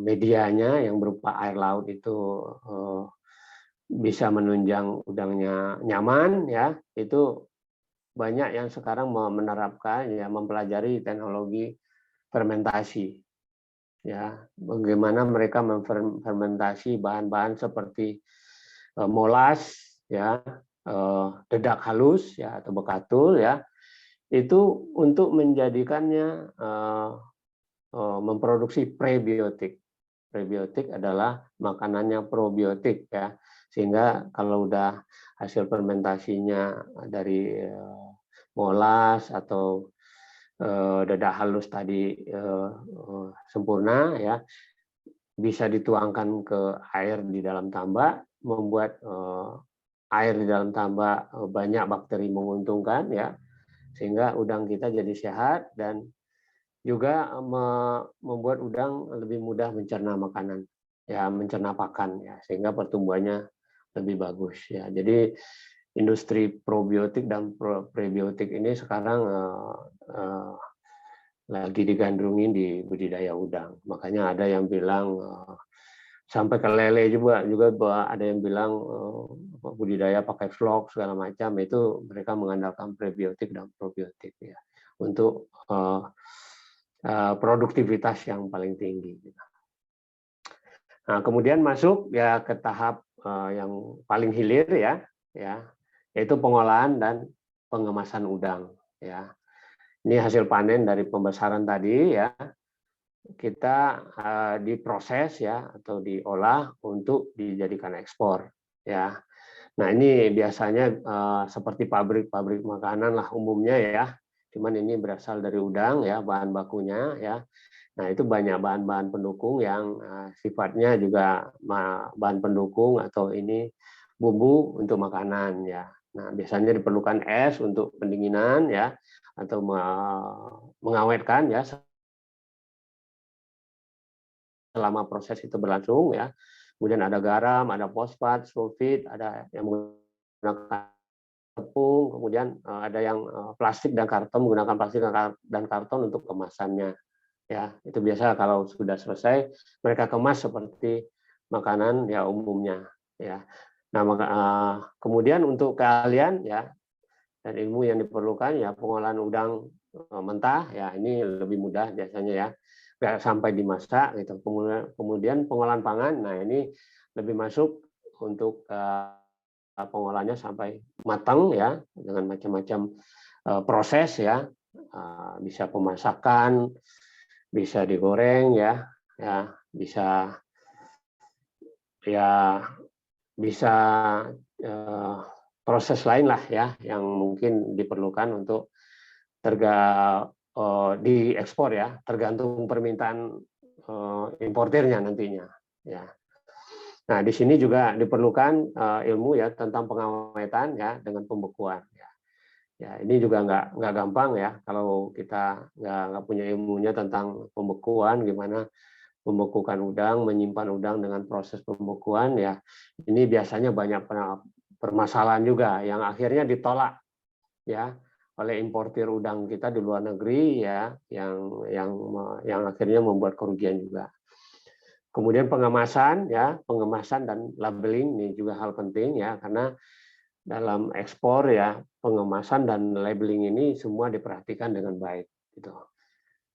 medianya yang berupa air laut itu bisa menunjang udangnya nyaman ya. Itu banyak yang sekarang menerapkan ya, mempelajari teknologi fermentasi ya, bagaimana mereka memfermentasi bahan-bahan seperti molas ya, dedak halus ya atau bekatul ya, itu untuk menjadikannya memproduksi prebiotik. Prebiotik adalah makanannya probiotik ya, sehingga kalau udah hasil fermentasinya dari molas atau dedak halus tadi sempurna ya, bisa dituangkan ke air di dalam tambak, membuat air di dalam tambak banyak bakteri menguntungkan ya, sehingga udang kita jadi sehat dan juga membuat udang lebih mudah mencerna makanan ya, mencerna pakan ya, sehingga pertumbuhannya lebih bagus ya. Jadi industri probiotik dan prebiotik ini sekarang lagi digandrungi di budidaya udang. Makanya ada yang bilang sampai ke lele juga ada yang bilang budidaya pakai vlog segala macam, itu mereka mengandalkan prebiotik dan probiotik ya untuk produktivitas yang paling tinggi. Nah, kemudian masuk ya ke tahap yang paling hilir ya, yaitu pengolahan dan pengemasan udang ya. Ini hasil panen dari pembesaran tadi ya. kita diproses ya atau diolah untuk dijadikan ekspor ya. Nah ini biasanya seperti pabrik-pabrik makanan lah umumnya ya, cuman ini berasal dari udang ya bahan bakunya ya. Nah itu banyak bahan-bahan pendukung yang sifatnya juga bahan pendukung atau ini bumbu untuk makanan ya. Nah biasanya diperlukan es untuk pendinginan ya atau mengawetkan ya selama proses itu berlangsung ya. Kemudian ada garam, ada fosfat, sulfit, ada yang menggunakan tepung, kemudian ada yang plastik dan karton, menggunakan plastik dan karton untuk kemasannya. Ya, itu biasa kalau sudah selesai mereka kemas seperti makanan ya umumnya ya. Nah, kemudian untuk keahlian ya dan ilmu yang diperlukan ya pengolahan udang mentah ya ini lebih mudah biasanya ya nggak sampai dimasak gitu. Kemudian pengolahan pangan, nah ini lebih masuk untuk pengolahannya sampai matang ya dengan macam-macam proses ya, bisa pemasakan, bisa digoreng ya, bisa ya bisa proses lain lah ya yang mungkin diperlukan untuk diekspor ya, tergantung permintaan importirnya nantinya ya. Nah, di sini juga diperlukan ilmu ya tentang pengawetan ya dengan pembekuan ya. Ya, ini juga nggak gampang ya kalau kita nggak punya ilmunya tentang pembekuan, gimana membekukan udang, menyimpan udang dengan proses pembekuan ya. Ini biasanya banyak permasalahan juga yang akhirnya ditolak ya oleh importir udang kita di luar negeri ya yang akhirnya membuat kerugian juga. Kemudian pengemasan ya, pengemasan dan labeling ini juga hal penting ya karena dalam ekspor ya pengemasan dan labeling ini semua diperhatikan dengan baik gitu.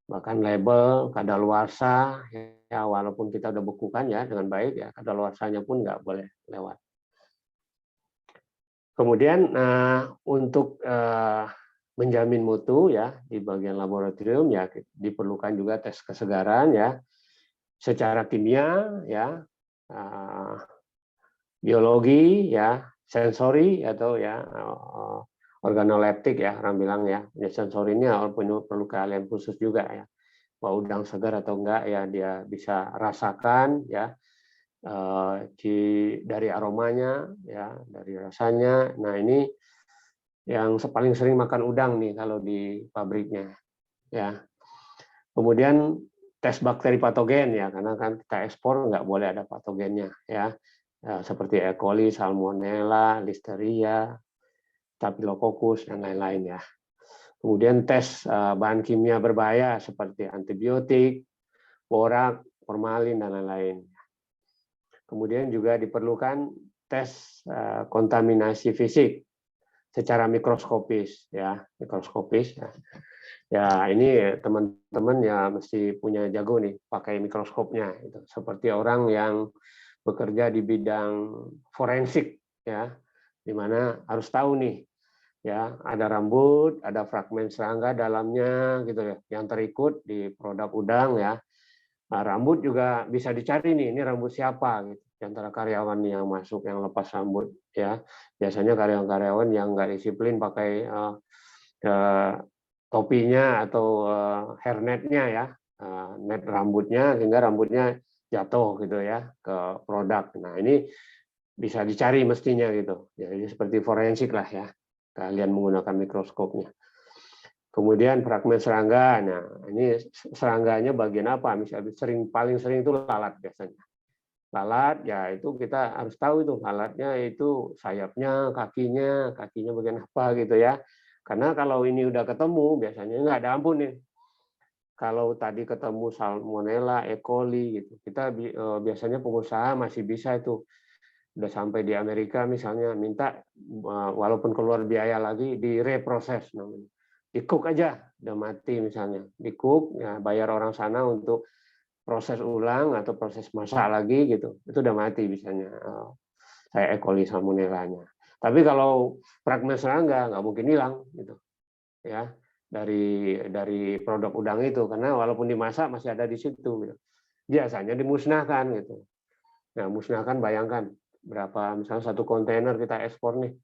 Bahkan label kadaluarsa ya walaupun kita udah bekukan ya dengan baik ya kadaluarsanya pun nggak boleh lewat. Kemudian untuk menjamin mutu ya di bagian laboratorium ya diperlukan juga tes kesegaran ya secara kimia ya biologi ya sensori atau ya organoleptik ya orang bilang ya sensori ini perlu keahlian khusus juga ya bahwa udang segar atau enggak ya dia bisa rasakan ya dari aromanya ya dari rasanya. Nah ini yang paling sering makan udang nih kalau di pabriknya ya. Kemudian tes bakteri patogen ya karena kan kita ekspor nggak boleh ada patogennya ya, seperti E. coli, Salmonella, Listeria, Staphylococcus dan lain-lain ya. Kemudian tes bahan kimia berbahaya seperti antibiotik, borak, formalin dan lain-lain. Kemudian juga diperlukan tes kontaminasi fisik secara mikroskopis ya, mikroskopis ya. Ya ini teman-teman ya mesti punya jago nih pakai mikroskopnya itu. Seperti orang yang bekerja di bidang forensik ya, di mana harus tahu nih ya ada rambut, ada fragmen serangga dalamnya gitu ya, yang terikut di produk udang ya. Nah, rambut juga bisa dicari nih, ini rambut siapa gitu. Di antara karyawan yang masuk yang lepas rambut ya, biasanya karyawan-karyawan yang nggak disiplin pakai topinya atau hairnetnya ya, net rambutnya sehingga rambutnya jatuh gitu ya ke produk. Nah ini bisa dicari mestinya gitu. Jadi seperti forensik lah ya, kalian menggunakan mikroskopnya. Kemudian fragmen serangga. Nah ini serangganya bagian apa? Misalnya paling sering itu lalat biasanya. Lalat ya itu kita harus tahu itu lalatnya itu sayapnya, kakinya bagian apa gitu ya. Karena kalau ini udah ketemu biasanya nggak ada ampun nih. Kalau tadi ketemu Salmonella, E. coli gitu, kita biasanya pengusaha masih bisa itu udah sampai di Amerika misalnya minta walaupun keluar biaya lagi direproses namanya, di cook aja udah mati misalnya, di cook ya bayar orang sana untuk proses ulang atau proses masak lagi gitu, itu udah mati misalnya saya E. coli salmonellanya. Tapi kalau fragmen serangga nggak mungkin hilang gitu ya. dari produk udang itu, karena walaupun dimasak masih ada di situ gitu. Biasanya dimusnahkan gitu. Nah, musnahkan, bayangkan berapa, misalnya 1 kontainer kita ekspor nih,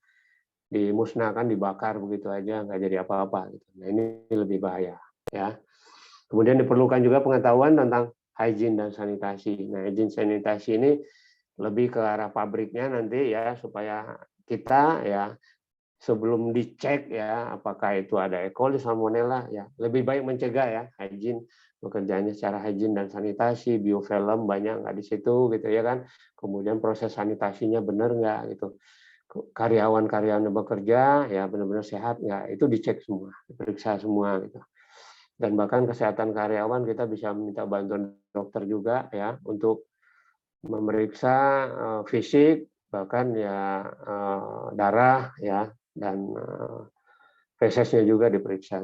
dimusnahkan, dibakar begitu aja, nggak jadi apa-apa gitu. Nah, ini lebih bahaya ya. Kemudian diperlukan juga pengetahuan tentang hygiene dan sanitasi. Nah, hygiene sanitasi ini lebih ke arah pabriknya nanti ya, supaya kita ya sebelum dicek ya apakah itu ada E. coli, salmonella ya, lebih baik mencegah ya, hygiene, bekerjanya secara hygiene dan sanitasi, biofilm banyak nggak di situ gitu ya kan. Kemudian proses sanitasinya benar nggak gitu. Karyawan-karyawan yang bekerja ya benar-benar sehat nggak, itu dicek semua, diperiksa semua gitu. Dan bahkan kesehatan karyawan kita bisa minta bantuan dokter juga ya untuk memeriksa fisik, bahkan ya darah ya, dan fesesnya juga diperiksa.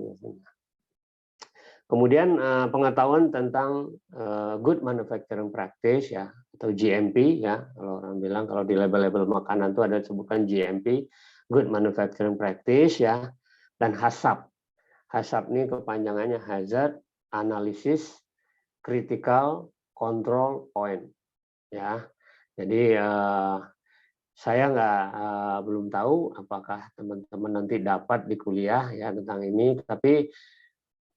Kemudian pengetahuan tentang good manufacturing practice ya, atau GMP ya, kalau orang bilang, kalau di label-label makanan itu ada disebutkan GMP, good manufacturing practice ya, dan HACCP. HACCP ini kepanjangannya Hazard Analysis Critical Control Point ya. Jadi saya belum tahu apakah teman-teman nanti dapat di kuliah ya tentang ini, tapi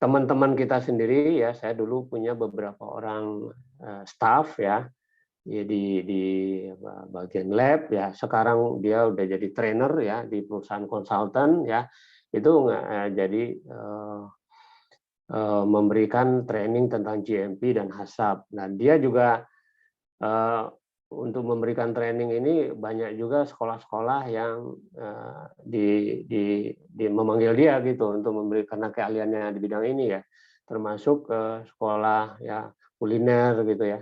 teman-teman kita sendiri ya, saya dulu punya beberapa orang staff ya, di bagian lab ya, sekarang dia udah jadi trainer ya di perusahaan konsultan ya, itu jadi memberikan training tentang GMP dan HACCP. Nah, dia juga untuk memberikan training ini banyak juga sekolah-sekolah yang memanggil dia gitu untuk memberi, karena keahliannya di bidang ini ya, termasuk sekolah ya kuliner gitu ya.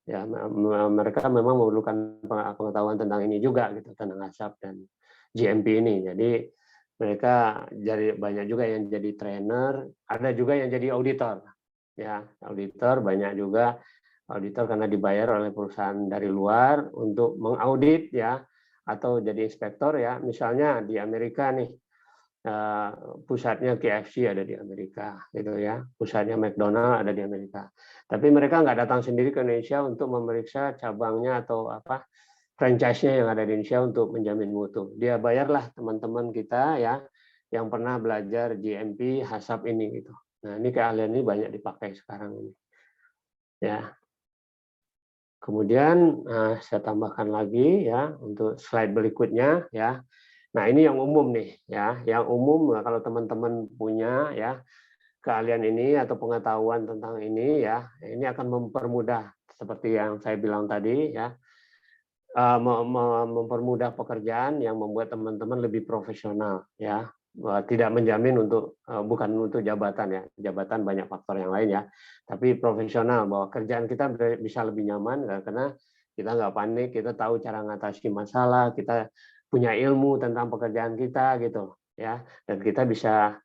Ya, mereka memang memerlukan pengetahuan tentang ini juga gitu, tentang HACCP dan GMP ini. Jadi mereka jadi banyak juga yang jadi trainer, ada juga yang jadi auditor. Ya, auditor banyak juga. Auditor karena dibayar oleh perusahaan dari luar untuk mengaudit ya, atau jadi inspektor ya. Misalnya di Amerika nih, pusatnya KFC ada di Amerika gitu ya, pusatnya McDonald ada di Amerika. Tapi mereka nggak datang sendiri ke Indonesia untuk memeriksa cabangnya atau apa franchise-nya yang ada di Indonesia untuk menjamin mutu. Dia bayarlah teman-teman kita ya yang pernah belajar GMP, HACCP ini gitu. Nah, ini keahlian ini banyak dipakai sekarang ini. Ya. Kemudian saya tambahkan lagi ya untuk slide berikutnya ya. Nah, ini yang umum nih ya. Yang umum kalau teman-teman punya ya keahlian ini atau pengetahuan tentang ini ya, ini akan mempermudah seperti yang saya bilang tadi ya. Mempermudah pekerjaan yang membuat teman-teman lebih profesional ya. Tidak menjamin untuk bukan untuk jabatan ya, jabatan banyak faktor yang lain ya, tapi profesional, bahwa kerjaan kita bisa lebih nyaman karena kita nggak panik, kita tahu cara mengatasi masalah, kita punya ilmu tentang pekerjaan kita gitu ya, dan kita bisa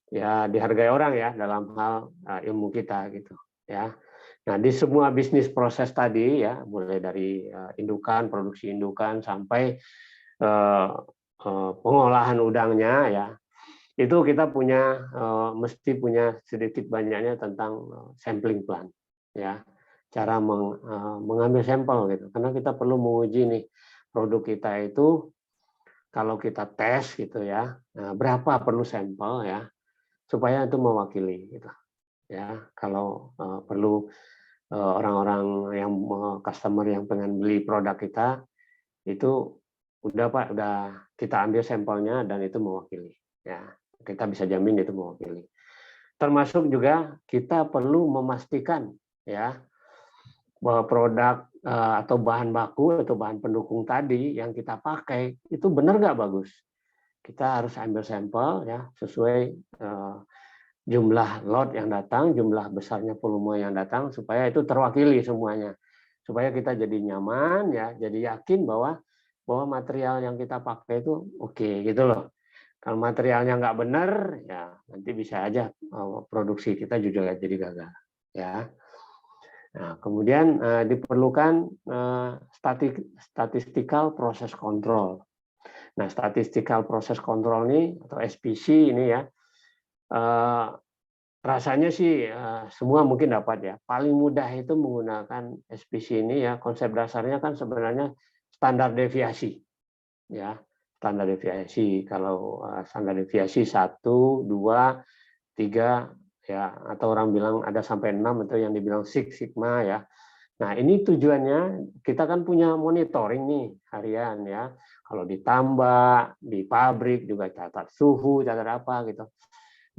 ya dihargai orang ya dalam hal ilmu kita gitu ya. Nah, di semua bisnis proses tadi ya, mulai dari indukan, produksi indukan sampai pengolahan udangnya ya, itu kita punya mesti punya sedikit banyaknya tentang sampling plan ya, cara mengambil sampel gitu, karena kita perlu menguji nih produk kita itu kalau kita tes gitu ya, berapa perlu sampel ya supaya itu mewakili gitu ya. Kalau perlu orang-orang yang customer yang pengen beli produk kita itu udah Pak, udah kita ambil sampelnya dan itu mewakili ya, kita bisa jamin itu mewakili. Termasuk juga kita perlu memastikan ya bahwa produk atau bahan baku atau bahan pendukung tadi yang kita pakai itu benar nggak bagus. Kita harus ambil sampel ya sesuai jumlah lot yang datang, jumlah besarnya volume yang datang, supaya itu terwakili semuanya, supaya kita jadi nyaman ya, jadi yakin bahwa material yang kita pakai itu oke gitu loh. Kalau materialnya nggak benar ya nanti bisa aja produksi kita juga jadi gagal ya. Nah, kemudian diperlukan statistical process control. Nah, statistical process control ini atau SPC ini ya, Rasanya sih semua mungkin dapat ya. Paling mudah itu menggunakan SPC ini ya, konsep dasarnya kan sebenarnya standar deviasi ya. Standar deviasi, kalau standar deviasi 1, 2, 3 ya, atau orang bilang ada sampai 6 atau yang dibilang Six Sigma ya. Nah, ini tujuannya kita kan punya monitoring nih harian ya. Kalau ditambah di pabrik juga catat suhu, catat apa gitu.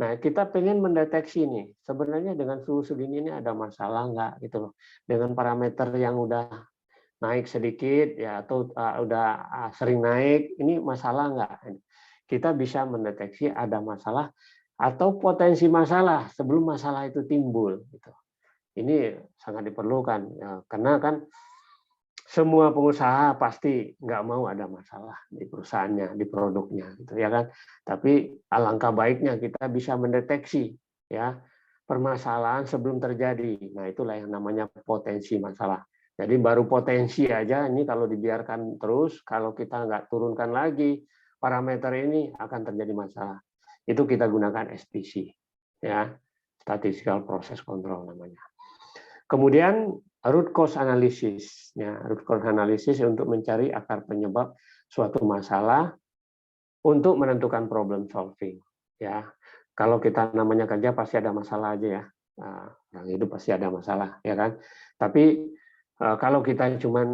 Nah, kita pengen mendeteksi nih, sebenarnya dengan suhu segini ini ada masalah nggak gitu loh. Dengan parameter yang udah naik sedikit ya atau udah sering naik, ini masalah nggak? Kita bisa mendeteksi ada masalah atau potensi masalah sebelum masalah itu timbul. Gitu. Ini sangat diperlukan ya, karena kan semua pengusaha pasti nggak mau ada masalah di perusahaannya, di produknya, gitu ya kan. Tapi alangkah baiknya kita bisa mendeteksi ya permasalahan sebelum terjadi. Nah, itulah yang namanya potensi masalah. Jadi baru potensi aja ini kalau dibiarkan terus, kalau kita nggak turunkan lagi parameter ini akan terjadi masalah. Itu kita gunakan SPC, ya, Statistical Process Control namanya. Kemudian root cause analysis, ya, root cause analysis untuk mencari akar penyebab suatu masalah untuk menentukan problem solving. Ya, kalau kita namanya kerja pasti ada masalah aja ya, orang hidup pasti ada masalah, ya kan. Tapi kalau kita cuma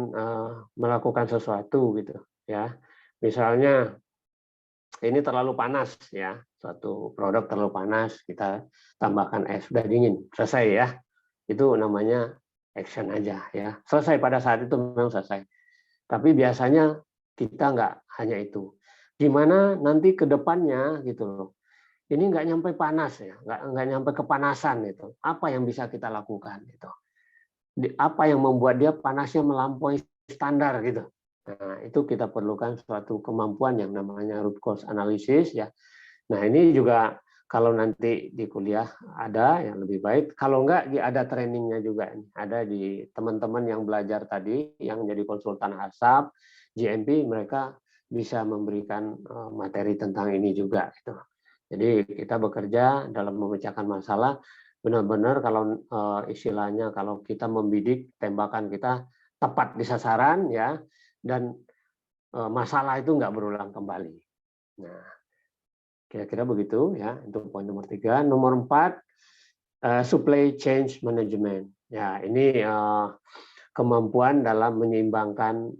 melakukan sesuatu gitu, ya, misalnya ini terlalu panas ya, suatu produk terlalu panas, kita tambahkan es, sudah dingin, selesai ya. Itu namanya action aja ya. Selesai pada saat itu memang selesai. Tapi biasanya kita nggak hanya itu. Gimana nanti ke depannya gitu loh. Ini nggak nyampe panas ya, nggak nyampe kepanasan itu. Apa yang bisa kita lakukan gitu. Apa yang membuat dia panasnya melampaui standar gitu. Nah, itu kita perlukan suatu kemampuan yang namanya root cause analysis ya. Nah, ini juga kalau nanti di kuliah ada yang lebih baik, kalau enggak ada trainingnya juga, ada di teman-teman yang belajar tadi, yang jadi konsultan asap, GMP, mereka bisa memberikan materi tentang ini juga. Gitu. Jadi kita bekerja dalam memecahkan masalah, benar-benar kalau istilahnya kalau kita membidik tembakan kita tepat di sasaran ya, dan masalah itu enggak berulang kembali. Nah, kira-kira begitu ya untuk poin nomor 3. Nomor 4, supply chain management. Ya, ini kemampuan dalam menyeimbangkan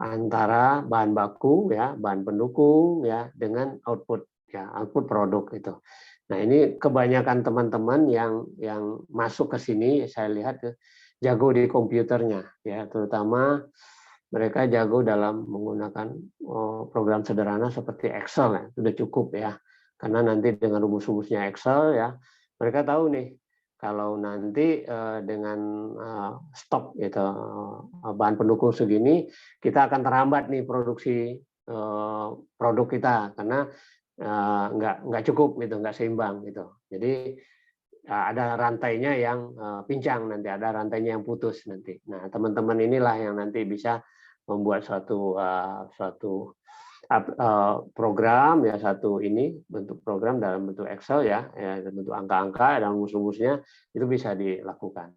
antara bahan baku ya, bahan pendukung ya dengan output ya, output produk itu. Nah, ini kebanyakan teman-teman yang masuk ke sini saya lihat jago di komputernya ya, terutama mereka jago dalam menggunakan program sederhana seperti Excel ya, sudah cukup ya. Karena nanti dengan rumus-rumusnya Excel ya, mereka tahu nih kalau nanti dengan stok gitu bahan pendukung segini, kita akan terhambat nih produksi produk kita karena nggak cukup gitu, nggak seimbang gitu. Jadi ada rantainya yang pincang nanti, ada rantainya yang putus nanti. Nah, teman-teman inilah yang nanti bisa membuat suatu program ya, satu ini bentuk program dalam bentuk Excel ya, dalam bentuk angka-angka dan rumus-rumusnya itu bisa dilakukan.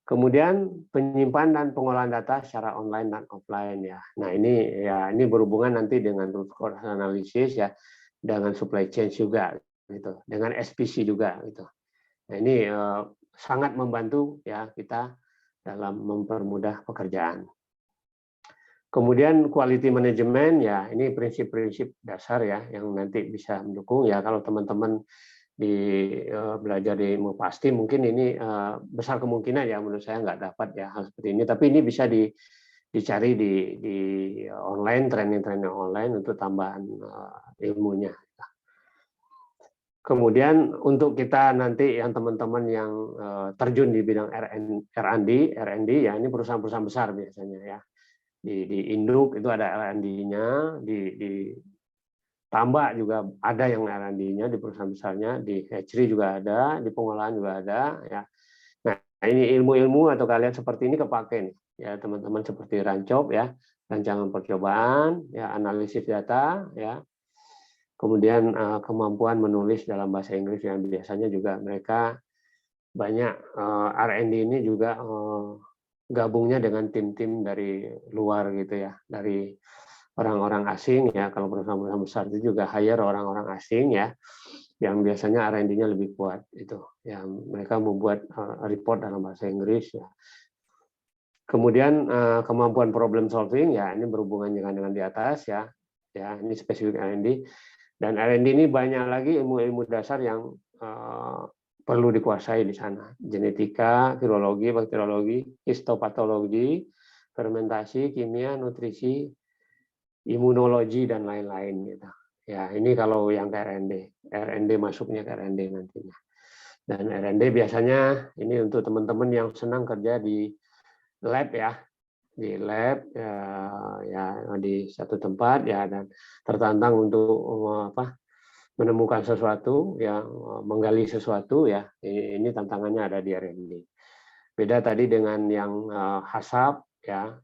Kemudian penyimpan dan pengolahan data secara online dan offline ya. Nah, ini berhubungan nanti dengan root cause analysis ya, dengan supply chain juga gitu, dengan SPC juga gitu. Nah, ini sangat membantu ya kita dalam mempermudah pekerjaan. Kemudian quality management ya, ini prinsip-prinsip dasar ya yang nanti bisa mendukung ya. Kalau teman-teman belajar di Mupasti mungkin ini besar kemungkinan ya, menurut saya nggak dapat ya hal seperti ini, tapi ini bisa dicari di online, training online untuk tambahan ilmunya. Kemudian untuk kita nanti yang teman-teman yang terjun di bidang R&D ya, ini perusahaan-perusahaan besar biasanya ya. Di induk itu ada R&D-nya, di tambak juga ada yang R&D-nya di perusahaan besarnya, di hatchery juga ada, di pengolahan juga ada ya. Nah, ini ilmu-ilmu atau kalian seperti ini kepake nih ya teman-teman, seperti rancop ya, rancangan percobaan ya, analisis data ya. Kemudian kemampuan menulis dalam bahasa Inggris yang biasanya juga mereka banyak R&D ini juga gabungnya dengan tim-tim dari luar gitu ya, dari orang-orang asing ya. Kalau perusahaan-perusahaan besar itu juga hire orang-orang asing ya, yang biasanya R&D-nya lebih kuat itu. Ya, mereka membuat report dalam bahasa Inggris ya. Kemudian kemampuan problem solving ya, ini berhubungan dengan di atas ya. Ya, ini spesifik R&D. Dan R&D ini banyak lagi ilmu-ilmu dasar yang perlu dikuasai di sana. Genetika, virologi, bakteriologi, histopatologi, fermentasi, kimia, nutrisi, imunologi, dan lain-lain gitu. Ya, ini kalau yang ke R&D. R&D masuknya ke R&D nantinya. Dan R&D biasanya ini untuk teman-teman yang senang kerja di lab ya. Di lab ya di satu tempat ya, dan tertantang untuk menemukan sesuatu ya, menggali sesuatu ya. Ini tantangannya ada di R&D. Beda tadi dengan yang HACCP ya,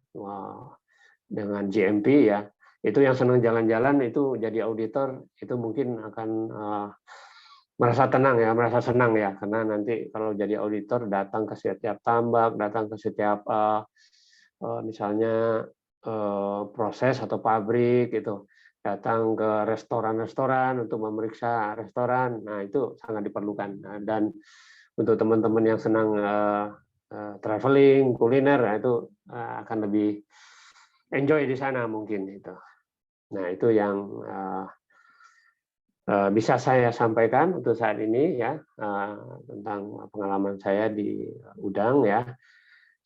dengan GMP ya. Itu yang senang jalan-jalan itu jadi auditor itu mungkin akan merasa tenang ya, merasa senang ya, karena nanti kalau jadi auditor datang ke setiap tambak, datang ke setiap misalnya proses atau pabrik gitu, datang ke restoran-restoran untuk memeriksa restoran. Nah, itu sangat diperlukan. Dan untuk teman-teman yang senang traveling, kuliner, nah itu akan lebih enjoy di sana mungkin itu. Nah, itu yang bisa saya sampaikan untuk saat ini ya, tentang pengalaman saya di Udang ya.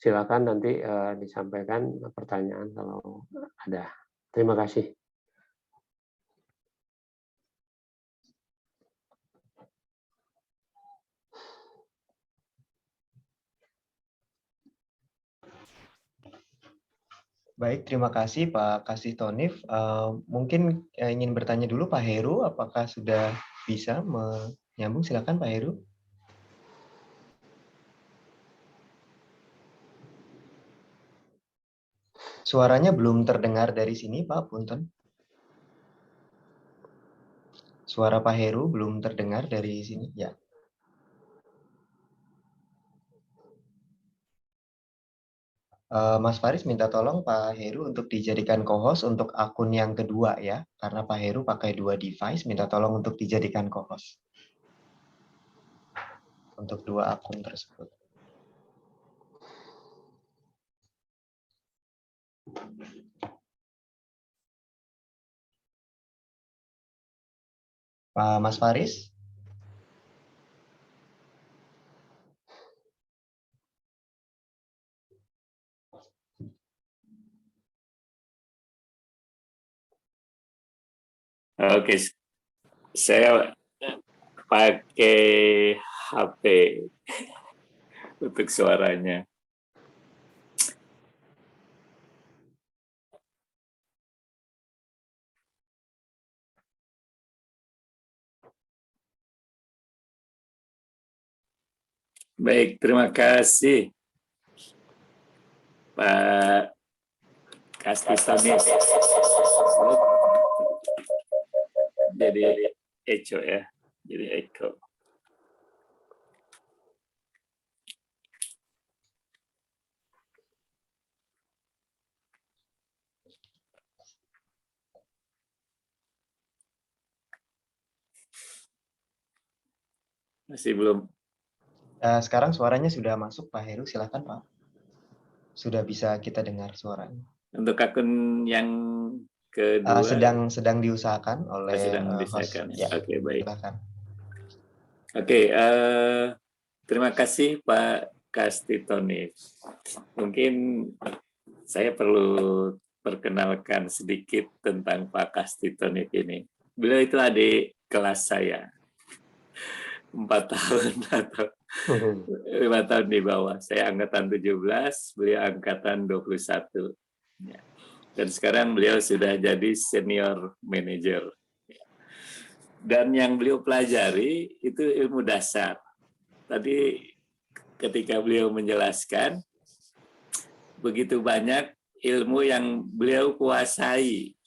Silakan nanti disampaikan pertanyaan kalau ada. Terima kasih. Baik, terima kasih Pak Kastitonif. Mungkin ingin bertanya dulu Pak Heru, apakah sudah bisa menyambung? Silakan Pak Heru. Suaranya belum terdengar dari sini Pak, punten. Suara Pak Heru belum terdengar dari sini, ya. Mas Faris minta tolong Pak Heru untuk dijadikan co-host untuk akun yang kedua ya, karena Pak Heru pakai 2 device, minta tolong untuk dijadikan co-host untuk 2 akun tersebut. Pak Mas Faris? Oke, saya pakai HP untuk suaranya. Baik, terima kasih Pak Kastitonif. Jadi echo ya, jadi echo. Masih belum. Sekarang suaranya sudah masuk Pak Heru, silakan Pak. Sudah bisa kita dengar suaranya. Untuk akun yang kedua sedang diusahakan oleh sedang diusahakan. Ya, Oke, baik. silakan. Oke, terima kasih Pak Kastitonif. Mungkin saya perlu perkenalkan sedikit tentang Pak Kastitonif ini. Beliau itu adik kelas saya. 4 tahun atau 5 tahun di bawah. Saya angkatan 17, beliau angkatan 21. Dan sekarang beliau sudah jadi senior manager. Dan yang beliau pelajari itu ilmu dasar. Tadi ketika beliau menjelaskan, begitu banyak ilmu yang beliau kuasai.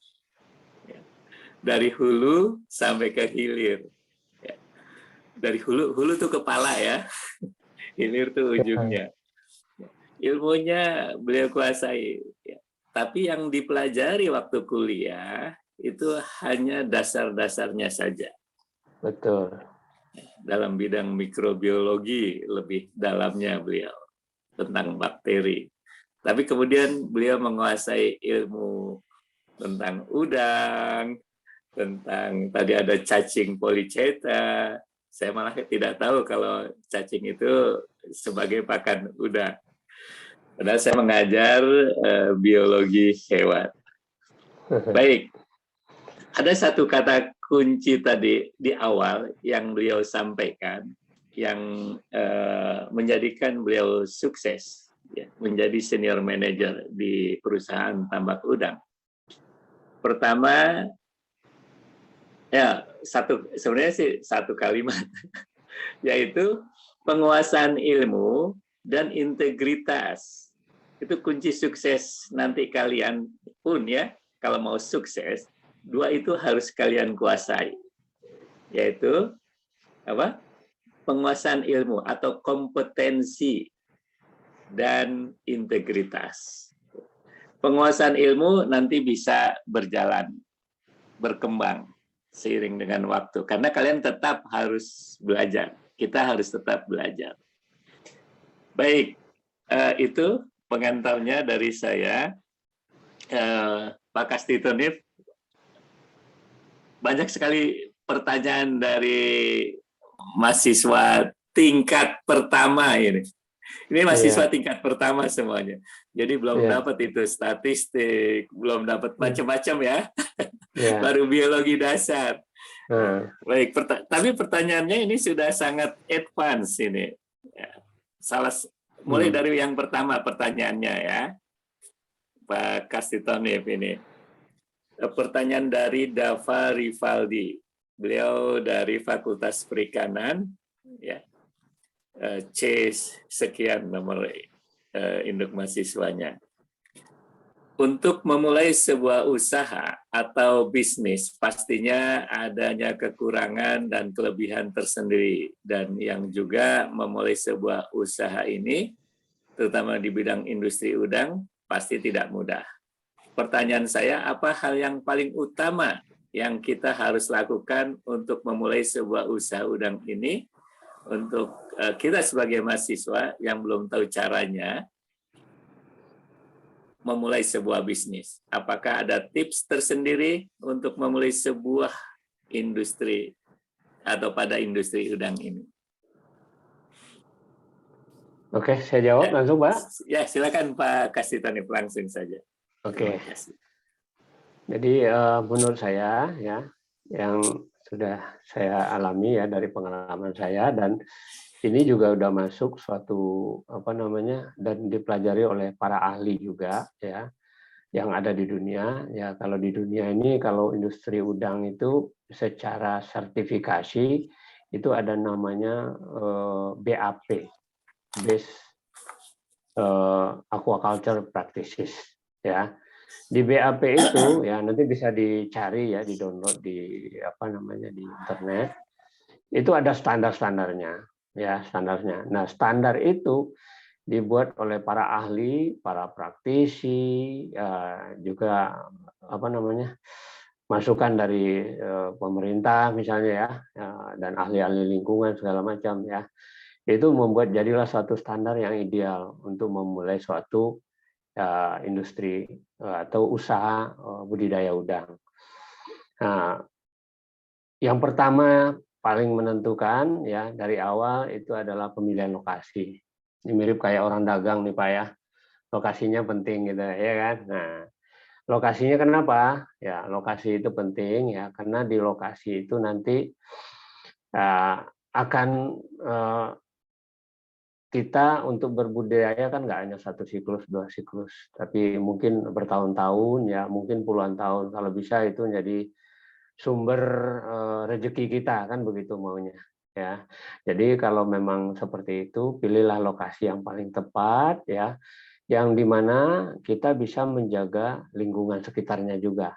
dari hulu sampai ke hilir. Ya. Dari hulu tuh kepala ya, hilir tuh ujungnya. Ilmunya beliau kuasai. Ya. Tapi yang dipelajari waktu kuliah itu hanya dasar-dasarnya saja. Betul. Dalam bidang mikrobiologi lebih dalamnya beliau tentang bakteri. Tapi kemudian beliau menguasai ilmu tentang udang, tentang tadi ada cacing polychaeta. Saya malah tidak tahu kalau cacing itu sebagai pakan udang. Padahal saya mengajar biologi hewan. Baik, ada satu kata kunci tadi di awal yang beliau sampaikan, yang menjadikan beliau sukses, ya, menjadi senior manager di perusahaan tambak udang. Pertama, ya sebenarnya sih satu kalimat, yaitu penguasaan ilmu dan integritas. Itu kunci sukses nanti kalian pun ya, kalau mau sukses, dua itu harus kalian kuasai, yaitu apa? Penguasaan ilmu atau kompetensi dan integritas. Penguasaan ilmu nanti bisa berjalan, berkembang seiring dengan waktu, karena kalian tetap harus belajar. Kita harus tetap belajar. Baik, itu pengantarnya dari saya, Pak Kastitonif. Banyak sekali pertanyaan dari mahasiswa tingkat pertama ini. Ini mahasiswa tingkat pertama semuanya. Jadi belum dapat itu statistik, belum dapat macam-macam ya. Baru biologi dasar. Baik, tapi pertanyaannya ini sudah sangat advance ini. Mulai dari yang pertama pertanyaannya ya, Pak Kastitonif ini. Pertanyaan dari Dava Rivaldi. Beliau dari Fakultas Perikanan, ya. C sekian nomor induk mahasiswanya. Untuk memulai sebuah usaha atau bisnis, pastinya adanya kekurangan dan kelebihan tersendiri. Dan yang juga memulai sebuah usaha ini, terutama di bidang industri udang, pasti tidak mudah. Pertanyaan saya, apa hal yang paling utama yang kita harus lakukan untuk memulai sebuah usaha udang ini? Untuk kita sebagai mahasiswa yang belum tahu caranya, memulai sebuah bisnis. Apakah ada tips tersendiri untuk memulai sebuah industri atau pada industri udang ini? Oke, saya jawab langsung, Pak. Ya, silakan Pak Kastitonif, langsung saja. Oke. Jadi menurut saya ya, yang sudah saya alami ya dari pengalaman saya, dan ini juga udah masuk suatu dan dipelajari oleh para ahli juga ya yang ada di dunia ya. Kalau di dunia ini, kalau industri udang itu secara sertifikasi itu ada namanya BAP, Best Aquaculture Practices ya. Di BAP itu ya, nanti bisa dicari ya, di-download di di internet. Itu ada standar-standarnya ya, standarnya. Nah, standar itu dibuat oleh para ahli, para praktisi, juga masukan dari pemerintah misalnya ya, dan ahli-ahli lingkungan segala macam ya. Itu membuat jadilah suatu standar yang ideal untuk memulai suatu industri atau usaha budidaya udang. Nah, yang pertama paling menentukan ya dari awal itu adalah pemilihan lokasi. Ini mirip kayak orang dagang nih Pak ya, lokasinya penting gitu ya kan. Nah, lokasinya kenapa? Ya lokasi itu penting ya, karena di lokasi itu nanti akan kita untuk berbudidaya kan nggak hanya 1 siklus, 2 siklus, tapi mungkin bertahun-tahun ya, mungkin puluhan tahun. Kalau bisa itu jadi sumber rezeki kita kan begitu maunya ya. Jadi kalau memang seperti itu, pilihlah lokasi yang paling tepat ya, yang dimana kita bisa menjaga lingkungan sekitarnya juga.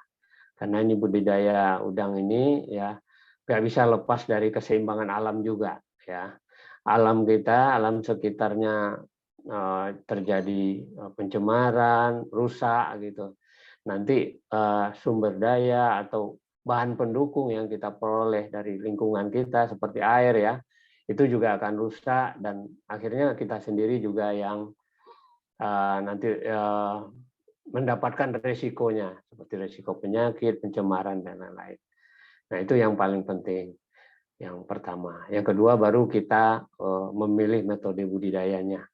karena ini budidaya udang ini ya nggak bisa lepas dari keseimbangan alam juga ya. Alam kita, alam sekitarnya terjadi pencemaran, rusak gitu. Nanti sumber daya atau bahan pendukung yang kita peroleh dari lingkungan kita seperti air ya, itu juga akan rusak dan akhirnya kita sendiri juga yang nanti mendapatkan resikonya seperti resiko penyakit, pencemaran dan lain-lain. Nah, itu yang paling penting. Yang pertama. Yang kedua baru kita memilih metode budidayanya.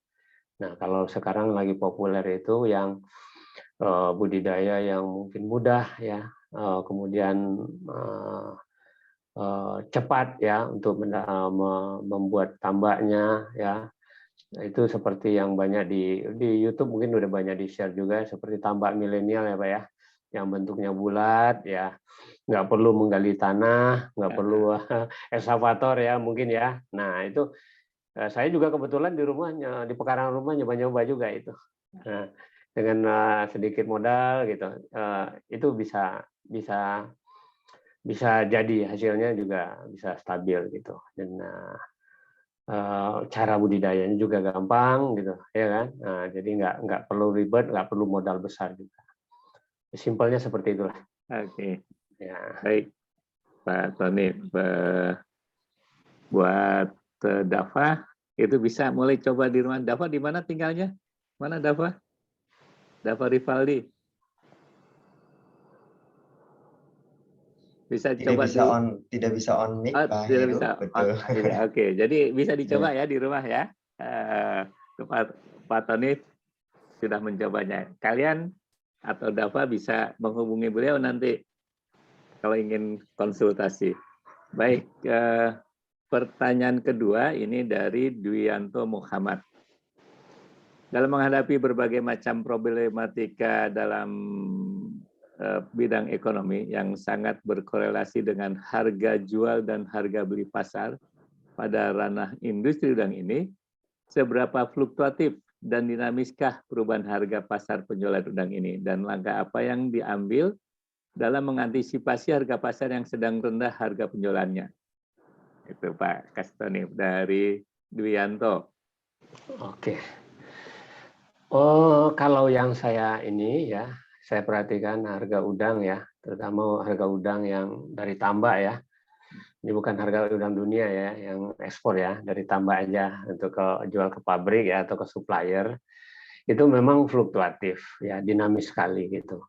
Nah, kalau sekarang lagi populer itu yang budidaya yang mungkin mudah ya, kemudian cepat ya untuk membuat tambaknya ya. Itu seperti yang banyak di YouTube mungkin udah banyak di-share juga seperti tambak milenial ya Pak ya, yang bentuknya bulat ya, nggak perlu menggali tanah, nggak perlu eskavator ya mungkin ya. Nah itu saya juga kebetulan di rumahnya di pekarangan rumah nyoba-nyoba juga itu. Nah, dengan sedikit modal gitu, itu bisa jadi hasilnya juga bisa stabil gitu dan cara budidayanya juga gampang gitu ya kan. Nah, jadi nggak perlu ribet, nggak perlu modal besar juga. Simpelnya seperti itulah. Oke. Ya. Baik Pak Tony, buat Dava itu bisa mulai coba di rumah. Dava di mana tinggalnya? Mana Dava? Dava Rivaldi. Bisa coba tidak bisa on mic Pak tidak Heru, bisa. betul. Oke, jadi bisa dicoba ya di rumah ya. Pak Tony sudah mencobanya. Kalian atau Dava bisa menghubungi beliau nanti kalau ingin konsultasi. Baik, pertanyaan kedua ini dari Dwianto Muhammad. Dalam menghadapi berbagai macam problematika dalam bidang ekonomi yang sangat berkorelasi dengan harga jual dan harga beli pasar pada ranah industri udang ini, seberapa fluktuatif dan dinamiskah perubahan harga pasar penjualan udang ini, dan langkah apa yang diambil dalam mengantisipasi harga pasar yang sedang rendah harga penjualannya? Itu Pak Kastoni dari Dwianto. Oke. Oh, kalau yang saya ini ya, saya perhatikan harga udang ya, terutama harga udang yang dari tambak ya. Ini bukan harga udang dunia ya, yang ekspor ya, dari tambak aja untuk jual ke pabrik ya atau ke supplier. Itu memang fluktuatif ya, dinamis sekali gitu.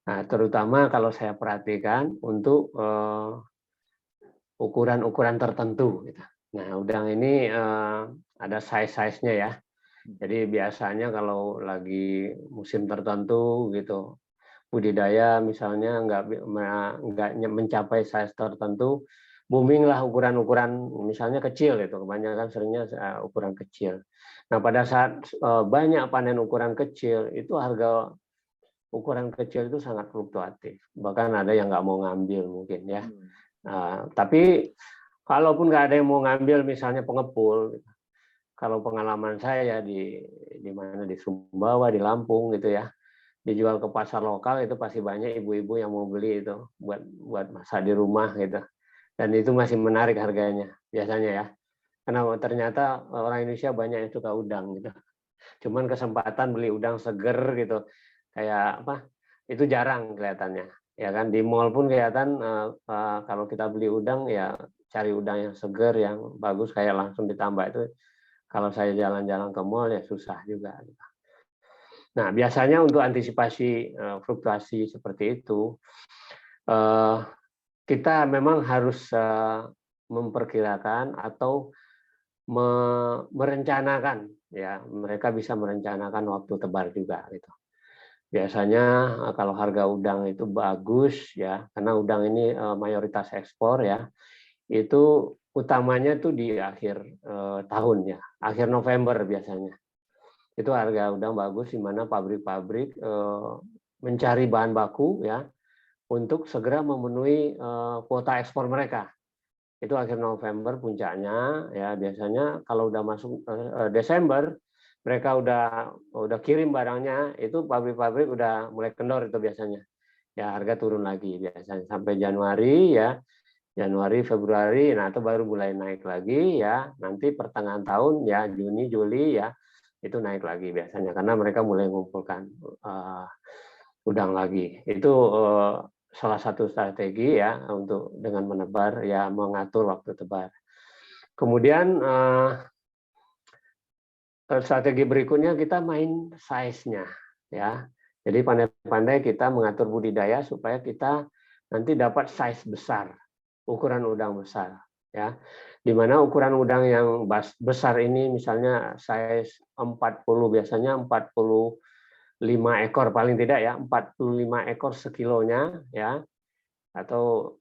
Nah, terutama kalau saya perhatikan untuk ukuran-ukuran tertentu gitu. Nah, udang ini ada size-size-nya ya. Jadi biasanya kalau lagi musim tertentu gitu, budidaya misalnya nggak mencapai size tertentu, booming lah ukuran-ukuran misalnya kecil gitu, kebanyakan seringnya ukuran kecil. Nah pada saat banyak panen ukuran kecil itu harga ukuran kecil itu sangat fluktuatif, bahkan ada yang nggak mau ngambil mungkin ya. Tapi kalaupun nggak ada yang mau ngambil misalnya pengepul, kalau pengalaman saya di mana di Sumbawa, di Lampung gitu ya, dijual ke pasar lokal itu pasti banyak ibu-ibu yang mau beli itu buat masak di rumah gitu. Dan itu masih menarik harganya biasanya ya. Karena ternyata orang Indonesia banyak yang suka udang gitu. Cuman kesempatan beli udang seger gitu kayak apa? Itu jarang kelihatannya. Ya kan di mall pun kelihatan kalau kita beli udang ya cari udang yang seger yang bagus kayak langsung ditambah itu. Kalau saya jalan-jalan ke mall ya susah juga. Nah, biasanya untuk antisipasi fluktuasi seperti itu, kita memang harus memperkirakan atau merencanakan, ya mereka bisa merencanakan waktu tebar juga gitu. Biasanya kalau harga udang itu bagus ya, karena udang ini mayoritas ekspor ya, itu utamanya tuh di akhir tahun ya, akhir November biasanya. Itu harga udang bagus di mana pabrik-pabrik mencari bahan baku ya untuk segera memenuhi kuota ekspor mereka. Itu akhir November puncaknya ya, biasanya kalau udah masuk Desember mereka udah kirim barangnya, itu pabrik-pabrik udah mulai kendor itu biasanya. ya harga turun lagi biasanya sampai Januari ya. Januari, Februari, nah itu baru mulai naik lagi ya. Nanti pertengahan tahun ya Juni, Juli ya itu naik lagi biasanya karena mereka mulai mengumpulkan udang lagi. Itu salah satu strategi ya untuk dengan menebar ya mengatur waktu tebar. Kemudian strategi berikutnya kita main size-nya ya. Jadi pandai-pandai kita mengatur budidaya supaya kita nanti dapat size besar, ukuran udang besar ya. Di mana ukuran udang yang besar ini misalnya size 40 biasanya 45 ekor paling tidak ya, 45 ekor sekilonya ya. Atau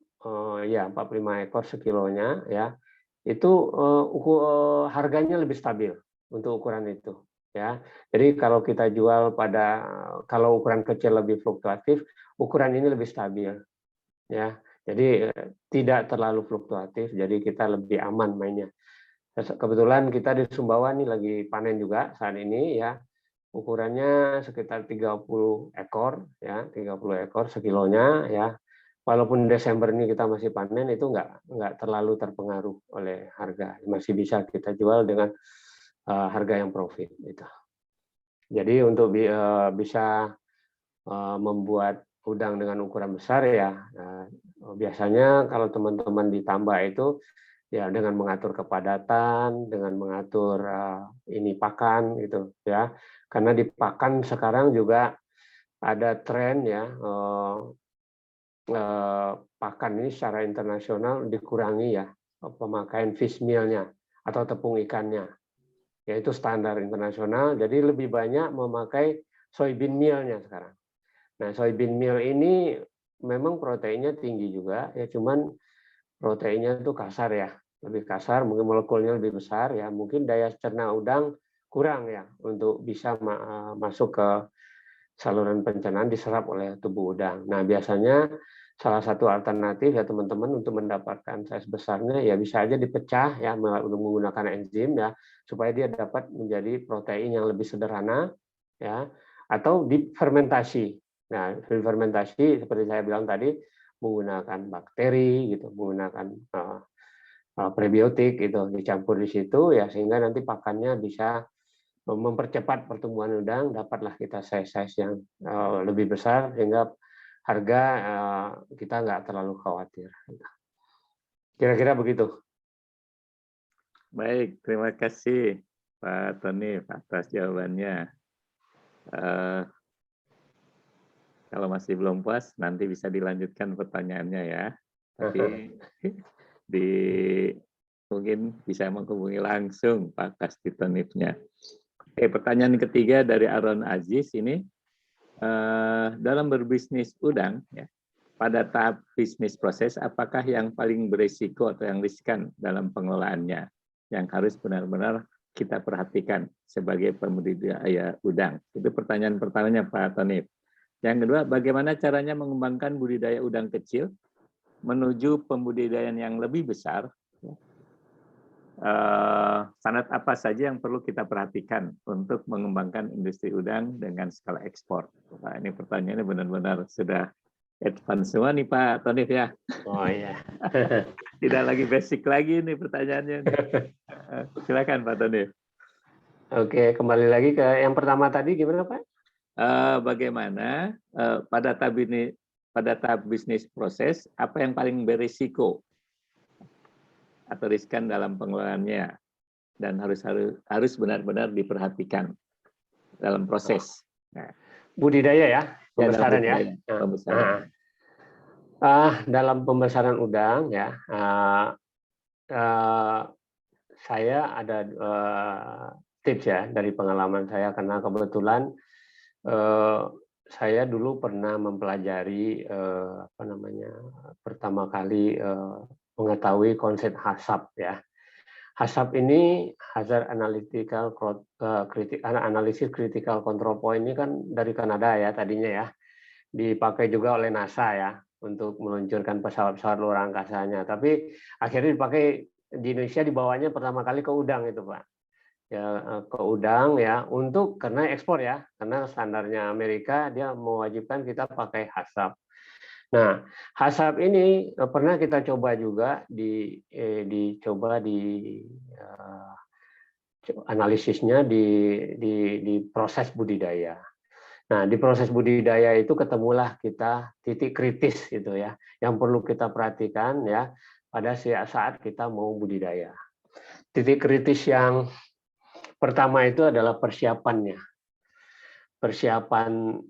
ya 45 ekor sekilonya ya. Itu harganya lebih stabil untuk ukuran itu ya. Jadi kalau kita jual kalau ukuran kecil lebih fluktuatif, ukuran ini lebih stabil ya. Jadi tidak terlalu fluktuatif, jadi kita lebih aman mainnya. Kebetulan kita di Sumbawa nih lagi panen juga saat ini ya. Ukurannya sekitar 30 ekor ya, 30 ekor sekilonya ya. Walaupun Desember ini kita masih panen itu nggak terlalu terpengaruh oleh harga, masih bisa kita jual dengan harga yang profit gitu. Jadi untuk bisa membuat udang dengan ukuran besar ya biasanya kalau teman-teman ditambah itu ya dengan mengatur kepadatan, dengan mengatur ini pakan gitu ya. Karena di pakan sekarang juga ada tren ya pakan ini secara internasional dikurangi ya pemakaian fish meal-nya atau tepung ikannya. Yaitu standar internasional, jadi lebih banyak memakai soybean meal-nya sekarang. Nah, soybean meal ini memang proteinnya tinggi juga, ya cuman proteinnya itu kasar ya, lebih kasar, mungkin molekulnya lebih besar ya, mungkin daya cerna udang kurang ya untuk bisa masuk ke saluran pencernaan diserap oleh tubuh udang. Nah, biasanya salah satu alternatif ya teman-teman untuk mendapatkan size besarnya ya bisa aja dipecah ya menggunakan enzim ya supaya dia dapat menjadi protein yang lebih sederhana ya atau difermentasi. Nah, difermentasi seperti saya bilang tadi menggunakan bakteri gitu, menggunakan prebiotik gitu dicampur di situ ya sehingga nanti pakannya bisa mempercepat pertumbuhan udang, dapatlah kita size-size yang lebih besar sehingga harga kita nggak terlalu khawatir. Kira-kira begitu. Baik, terima kasih Pak Tony atas jawabannya. Kalau masih belum puas, nanti bisa dilanjutkan pertanyaannya ya. Tapi mungkin bisa menghubungi langsung Pak Kastitonifnya. Oke, pertanyaan ketiga dari Aaron Aziz ini. Dalam berbisnis udang, ya, pada tahap bisnis proses, apakah yang paling berisiko atau yang riskan dalam pengelolaannya yang harus benar-benar kita perhatikan sebagai pembudidaya udang? Itu pertanyaan pertamanya Pak Tony. Yang kedua, bagaimana caranya mengembangkan budidaya udang kecil menuju pembudidayaan yang lebih besar? Standar apa saja yang perlu kita perhatikan untuk mengembangkan industri udang dengan skala ekspor? Nah, ini pertanyaannya benar-benar sudah advance semua nih Pak Tonif ya. Oh iya. Tidak lagi basic lagi nih pertanyaannya. Silakan Pak Tonif. Oke, kembali lagi ke yang pertama tadi gimana Pak? Bagaimana pada tahap bisnis proses apa yang paling berisiko atau riskan dalam pengelolaannya dan harus benar-benar diperhatikan dalam proses. Nah, budidaya ya, pembesaran ya. Pembesaran. Dalam pembesaran udang ya, saya ada tips ya dari pengalaman saya karena kebetulan saya dulu pernah mempelajari pertama kali mengetahui konsep HACCP ya. HACCP ini Hazard Analysis Critical Control Point ini kan dari Kanada ya tadinya ya. Dipakai juga oleh NASA ya untuk meluncurkan pesawat-pesawat luar angkasanya. Tapi akhirnya dipakai di Indonesia dibawanya pertama kali ke udang itu Pak. Ya ke udang ya untuk karena ekspor ya. Karena standarnya Amerika dia mewajibkan kita pakai HACCP. Nah, HACCP ini pernah kita coba juga dicoba di analisisnya di proses budidaya. Nah, di proses budidaya itu ketemulah kita titik kritis gitu ya, yang perlu kita perhatikan ya pada saat kita mau budidaya. Titik kritis yang pertama itu adalah persiapannya. Persiapan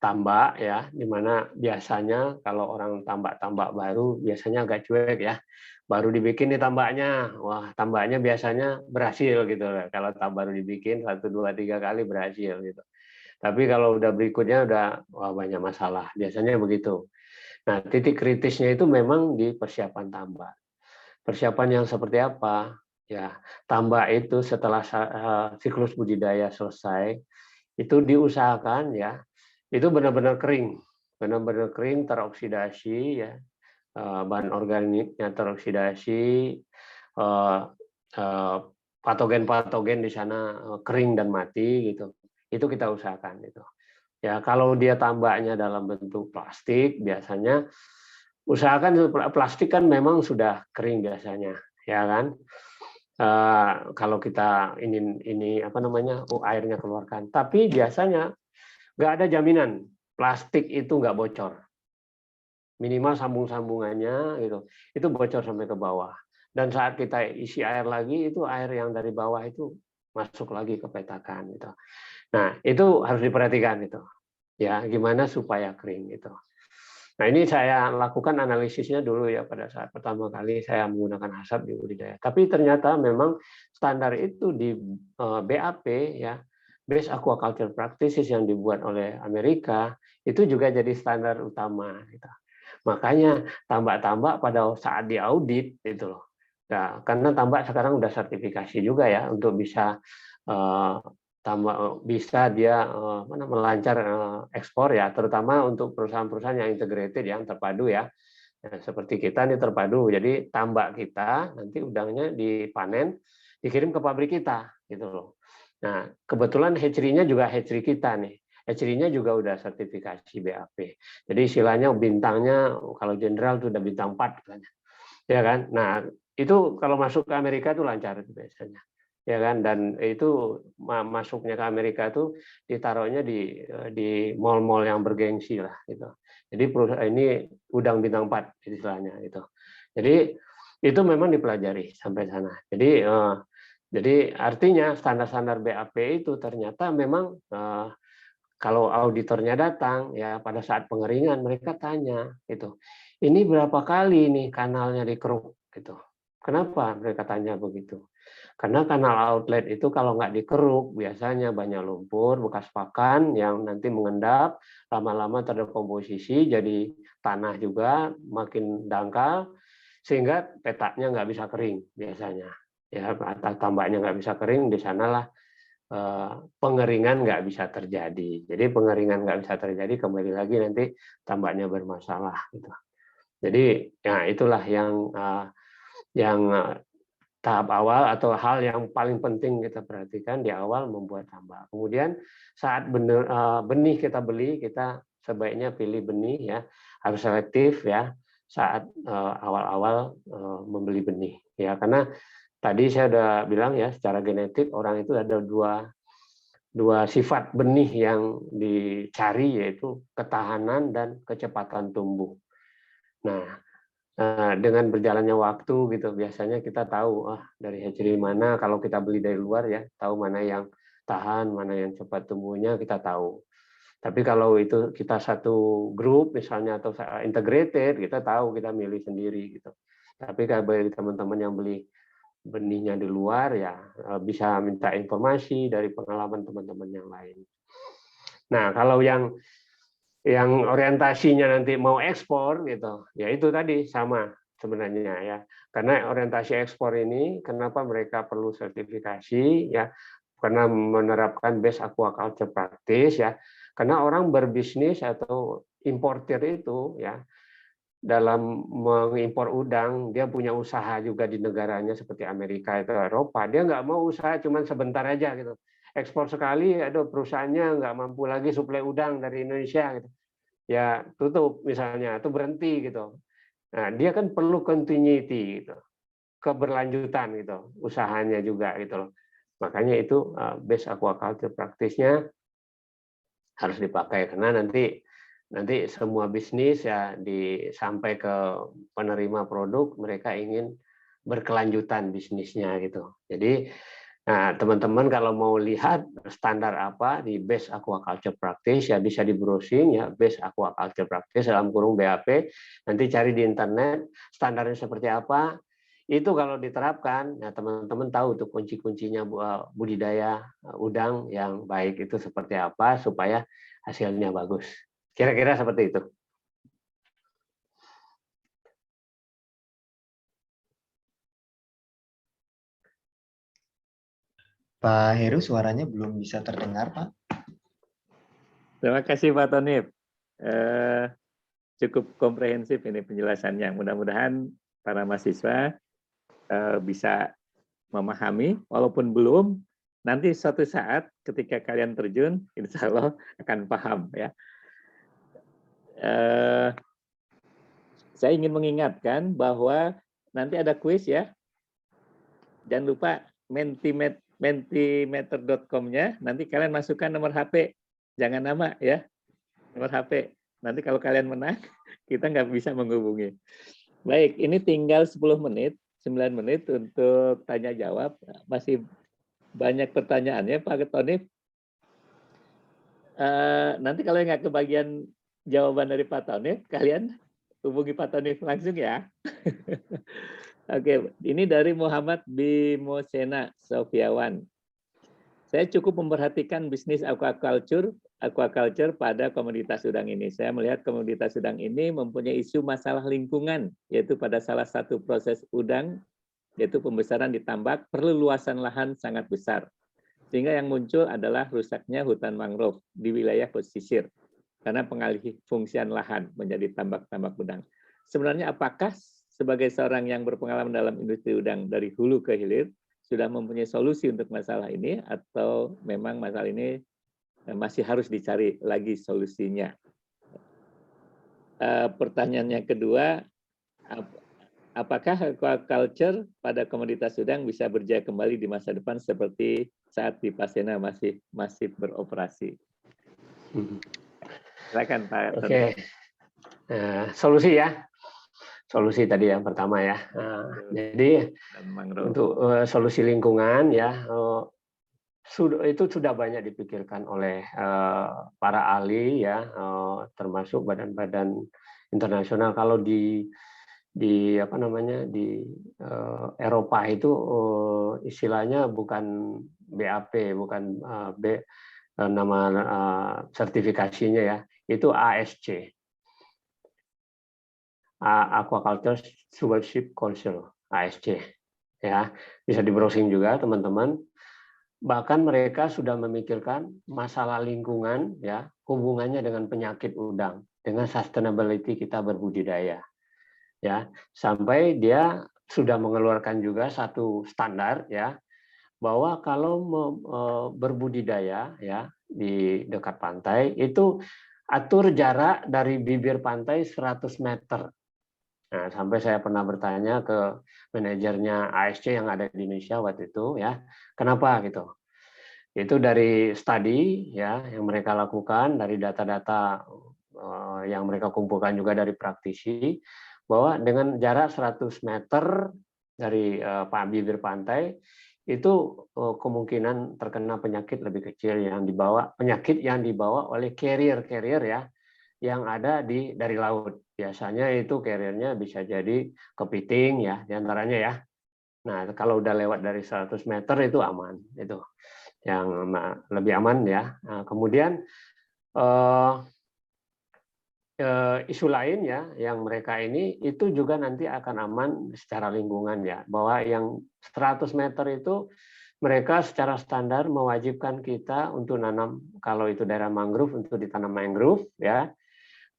tambak ya, di mana biasanya kalau orang tambak-tambak baru biasanya agak cuek ya. Baru dibikin nih tambaknya, wah tambaknya biasanya berhasil gitu. Kalau baru dibikin 1, 2, 3 kali berhasil gitu. Tapi kalau udah berikutnya udah wah banyak masalah. Biasanya begitu. Nah, titik kritisnya itu memang di persiapan tambak. Persiapan yang seperti apa? Ya, tambak itu setelah siklus budidaya selesai, itu diusahakan ya, itu benar-benar kering. Benar-benar kering, teroksidasi ya. Bahan organiknya teroksidasi, patogen-patogen di sana kering dan mati gitu. Itu kita usahakan itu. Ya, kalau dia tambaknya dalam bentuk plastik, biasanya usahakan plastik kan memang sudah kering biasanya, ya kan? Kalau kita ini apa namanya, airnya keluarkan. Tapi biasanya nggak ada jaminan plastik itu nggak bocor. Minimal sambung-sambungannya gitu, itu bocor sampai ke bawah. Dan saat kita isi air lagi, itu air yang dari bawah itu masuk lagi ke petakan gitu. Nah, itu harus diperhatikan itu. Ya, gimana supaya kering itu. Nah, ini saya lakukan analisisnya dulu ya pada saat pertama kali saya menggunakan HACCP di budidaya. Tapi ternyata memang standar itu di BAP ya, Base Aquaculture Practices yang dibuat oleh Amerika itu juga jadi standar utama gitu. Makanya tambak-tambak pada saat diaudit itu loh. Nah, karena tambak sekarang udah sertifikasi juga ya untuk bisa bisa dia melancar ekspor ya, terutama untuk perusahaan-perusahaan yang integrated yang terpadu ya. Nah, seperti kita nih terpadu. Jadi tambak kita nanti udangnya dipanen, dikirim ke pabrik kita gitu loh. Nah, kebetulan hatchery-nya juga hatchery kita nih. Hatchery-nya juga udah sertifikasi BAP. Jadi istilahnya bintangnya kalau jenderal itu udah bintang 4 katanya. Ya kan? Nah, itu kalau masuk ke Amerika itu lancar biasanya. Ya kan, dan itu masuknya ke Amerika itu ditaruhnya di mall-mall yang bergengsi lah gitu. Jadi ini udang bintang 4 istilahnya itu. Jadi itu memang dipelajari sampai sana. Jadi artinya standar-standar BAP itu ternyata memang kalau auditornya datang ya pada saat pengeringan mereka tanya gitu. Ini berapa kali nih kanalnya dikeruk gitu. Kenapa mereka tanya begitu? Karena kanal outlet itu kalau nggak dikeruk biasanya banyak lumpur bekas pakan yang nanti mengendap, lama-lama terdekomposisi jadi tanah juga makin dangkal sehingga petaknya nggak bisa kering biasanya. Ya, tambaknya nggak bisa kering, di sanalah pengeringan nggak bisa terjadi. Jadi pengeringan nggak bisa terjadi, kembali lagi nanti tambaknya bermasalah. Gitu. Jadi ya itulah yang tahap awal atau hal yang paling penting kita perhatikan di awal membuat tambak. Kemudian saat benih kita beli, kita sebaiknya pilih benih ya, harus selektif ya saat awal-awal membeli benih ya, karena tadi saya udah bilang ya secara genetik orang itu ada dua sifat benih yang dicari, yaitu ketahanan dan kecepatan tumbuh. Nah, dengan berjalannya waktu gitu biasanya kita tahu dari hatchery mana, kalau kita beli dari luar ya tahu mana yang tahan, mana yang cepat tumbuhnya kita tahu. Tapi kalau itu kita satu grup misalnya atau integrated, kita tahu, kita milih sendiri gitu. Tapi kalau bagi teman-teman yang beli benihnya di luar ya bisa minta informasi dari pengalaman teman-teman yang lain. Nah, kalau yang orientasinya nanti mau ekspor gitu, ya itu tadi sama sebenarnya ya. Karena orientasi ekspor ini kenapa mereka perlu sertifikasi ya? Karena menerapkan best aquaculture practice ya. Karena orang berbisnis atau importer itu ya dalam mengimpor udang, dia punya usaha juga di negaranya seperti Amerika atau Eropa. Dia nggak mau usaha cuma sebentar aja gitu. Ekspor sekali, ada perusahaannya nggak mampu lagi suplai udang dari Indonesia gitu. ya tutup misalnya atau berhenti gitu. Nah, dia kan perlu continuity gitu, keberlanjutan gitu, usahanya juga gitu loh. Makanya itu base aquaculture practice-nya harus dipakai karena nanti semua bisnis ya sampai ke penerima produk mereka ingin berkelanjutan bisnisnya gitu. Jadi nah, teman-teman kalau mau lihat standar apa di base aquaculture practice ya bisa di browsing ya base aquaculture practice dalam kurung BAP, nanti cari di internet standarnya seperti apa. Itu kalau diterapkan ya teman-teman tahu tuh kunci-kuncinya budidaya udang yang baik itu seperti apa supaya hasilnya bagus. Kira-kira seperti itu. Pak Heru, suaranya belum bisa terdengar, Pak. Terima kasih Pak Tonip. Cukup komprehensif ini penjelasannya. Mudah-mudahan para mahasiswa bisa memahami, walaupun belum, nanti suatu saat ketika kalian terjun, insya Allah akan paham ya. Saya ingin mengingatkan bahwa nanti ada kuis ya. Jangan lupa mentimeter.com-nya, nanti kalian masukkan nomor HP, jangan nama ya, nomor HP. Nanti kalau kalian menang, kita nggak bisa menghubungi. Baik, ini tinggal 10 menit, 9 menit untuk tanya jawab. Masih banyak pertanyaannya Pak Tonip. Nanti kalau nggak kebagian jawaban dari Pak Tonip, kalian hubungi Pak Tonip langsung ya. Oke, ini dari Muhammad Bimosena Sofiawan. Saya cukup memperhatikan bisnis aquaculture pada komoditas udang ini. Saya melihat komoditas udang ini mempunyai isu masalah lingkungan, yaitu pada salah satu proses udang, yaitu pembesaran di tambak, perlu luasan lahan sangat besar. Sehingga yang muncul adalah rusaknya hutan mangrove di wilayah pesisir, karena pengalih fungsian lahan menjadi tambak-tambak udang. Sebenarnya apakah sebagai seorang yang berpengalaman dalam industri udang dari hulu ke hilir, sudah mempunyai solusi untuk masalah ini, atau memang masalah ini masih harus dicari lagi solusinya? Pertanyaannya kedua, apakah aquaculture pada komoditas udang bisa berjaya kembali di masa depan seperti saat di Pasena masih beroperasi? Silakan Pak. Oke. Solusi ya. Solusi tadi yang pertama ya. Jadi untuk solusi lingkungan ya itu sudah banyak dipikirkan oleh para ahli ya, termasuk badan-badan internasional. Kalau di apa namanya di Eropa itu istilahnya bukan BAP, bukan nama sertifikasinya ya, itu ASC. Aquaculture Stewardship Council, ASC. Ya, bisa di browsing juga teman-teman. Bahkan mereka sudah memikirkan masalah lingkungan ya, hubungannya dengan penyakit udang, dengan sustainability kita berbudidaya. Ya, sampai dia sudah mengeluarkan juga satu standar ya, bahwa kalau berbudidaya ya di dekat pantai itu atur jarak dari bibir pantai 100 meter. Nah, sampai saya pernah bertanya ke manajernya ASC yang ada di Indonesia waktu itu ya, kenapa gitu? Itu dari studi ya yang mereka lakukan, dari data-data yang mereka kumpulkan juga dari praktisi, bahwa dengan jarak 100 meter dari bibir pantai itu kemungkinan terkena penyakit lebih kecil yang dibawa oleh carrier ya yang ada dari laut. Biasanya itu carrier-nya bisa jadi kepiting ya diantaranya ya. Nah kalau udah lewat dari 100 meter itu aman, itu yang lebih aman ya. Nah, kemudian isu lain ya yang mereka ini itu juga nanti akan aman secara lingkungan ya, bahwa yang 100 meter itu mereka secara standar mewajibkan kita untuk nanam, kalau itu daerah mangrove untuk ditanam mangrove ya.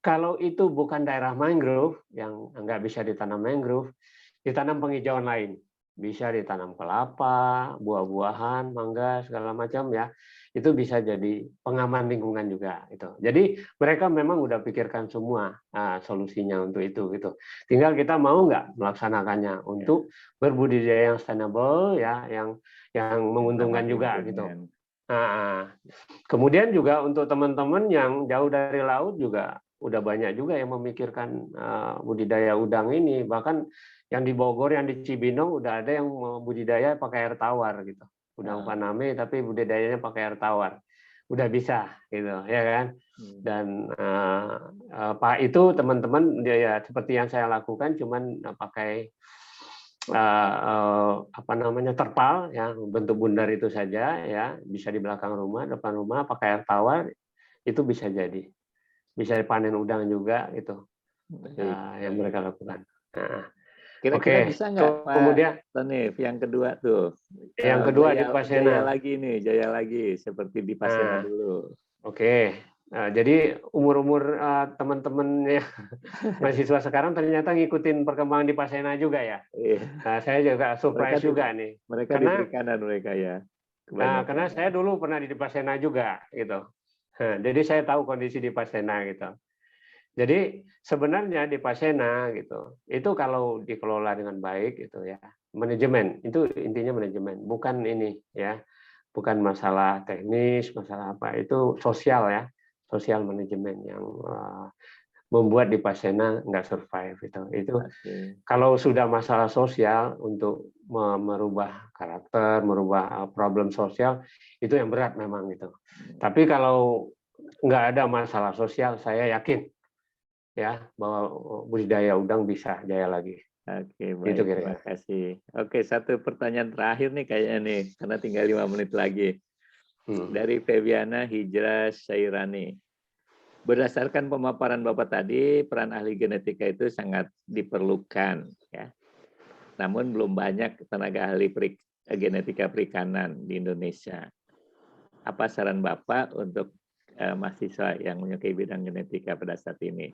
Kalau itu bukan daerah mangrove yang nggak bisa ditanam mangrove, ditanam penghijauan lain bisa ditanam kelapa, buah-buahan, mangga segala macam ya. Itu bisa jadi pengaman lingkungan juga itu. Jadi mereka memang udah pikirkan semua solusinya untuk itu gitu. Tinggal kita mau nggak melaksanakannya untuk berbudidaya yang sustainable ya, yang menguntungkan juga gitu. Nah, kemudian juga untuk teman-teman yang jauh dari laut juga udah banyak juga yang memikirkan budidaya udang ini. Bahkan yang di Bogor, yang di Cibinong udah ada yang budidaya pakai air tawar gitu. Udang faname tapi budidayanya pakai air tawar. Udah bisa gitu ya kan. Dan Pak itu teman-teman ya seperti yang saya lakukan cuman pakai apa namanya terpal ya bentuk bundar itu saja ya, bisa di belakang rumah, depan rumah pakai air tawar itu bisa jadi. Bisa panen udang juga gitu. Ya, yang mereka lakukan. Nah, Kira-kira bisa nggak Pak kemudian Tonif yang kedua tuh? Yang kedua di Pasena. Jaya lagi seperti di Pasena dulu. Oke. Nah, jadi umur-umur teman-teman ya, mahasiswa sekarang ternyata ngikutin perkembangan di Pasena juga ya. Nah, saya juga surprise juga nih. Mereka di perikanan mereka ya. Karena saya dulu pernah di Pasena juga gitu. Nah, jadi saya tahu kondisi di Pasena gitu. Jadi sebenarnya di Pasena gitu, itu kalau dikelola dengan baik gitu ya, manajemen itu intinya manajemen, bukan ini ya, bukan masalah teknis, masalah apa itu sosial ya, sosial manajemen yang membuat di Pasena nggak survive itu. Itu kalau sudah masalah sosial untuk merubah karakter, merubah problem sosial itu yang berat memang itu. Tapi kalau nggak ada masalah sosial, saya yakin ya bahwa budidaya udang bisa jaya lagi. Oke, baik. Gitu, terima kasih. Oke, satu pertanyaan terakhir nih kayaknya nih, karena tinggal 5 menit lagi. Dari Febiana Hijrah Syairani. Berdasarkan pemaparan Bapak tadi, peran ahli genetika itu sangat diperlukan ya. Namun belum banyak tenaga ahli genetika perikanan di Indonesia. Apa saran Bapak untuk mahasiswa yang menyukai bidang genetika pada saat ini?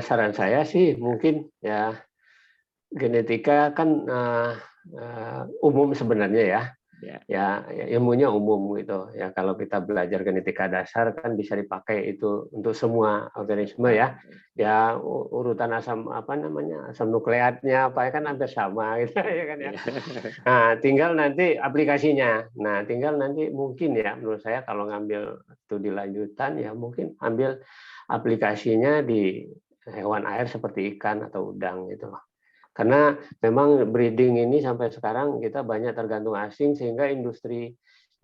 Saran saya sih mungkin ya genetika kan umum sebenarnya ya ilmunya umum gitu ya. Kalau kita belajar genetika dasar kan bisa dipakai itu untuk semua organisme ya urutan asam apa namanya asam nukleatnya apa kan hampir sama gitu ya kan ya. Nah tinggal nanti aplikasinya. Nah tinggal nanti mungkin ya menurut saya kalau ngambil studi lanjutan ya mungkin ambil aplikasinya di hewan air seperti ikan atau udang gitu loh. Karena memang breeding ini sampai sekarang kita banyak tergantung asing sehingga industri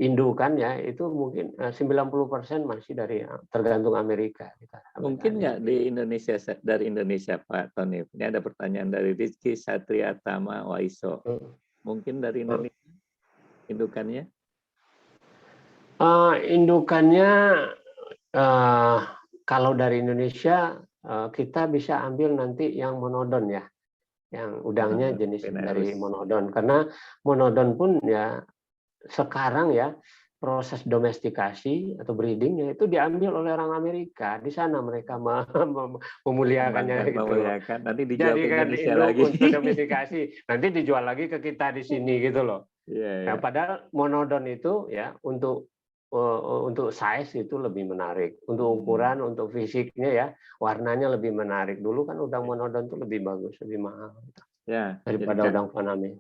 indukan ya itu mungkin 90% masih dari tergantung Amerika. Mungkin nggak di Indonesia dari Indonesia Pak Tony. Ini ada pertanyaan dari Rizky Satriatama Waiso. Mungkin dari Indonesia indukannya? Indukannya kalau dari Indonesia kita bisa ambil nanti yang monodon ya. Yang udangnya jenis dari monodon karena monodon pun ya sekarang ya proses domestikasi atau breedingnya itu diambil oleh orang Amerika. Di sana mereka memuliakannya gitu. Nanti dijual ke Indonesia lagi. Untuk domestikasi nanti dijual lagi ke kita di sini gitu loh. Nah, padahal monodon itu ya untuk size itu lebih menarik, untuk ukuran, untuk fisiknya ya warnanya lebih menarik. Dulu kan udang monodon itu lebih bagus, lebih mahal ya daripada udang faname.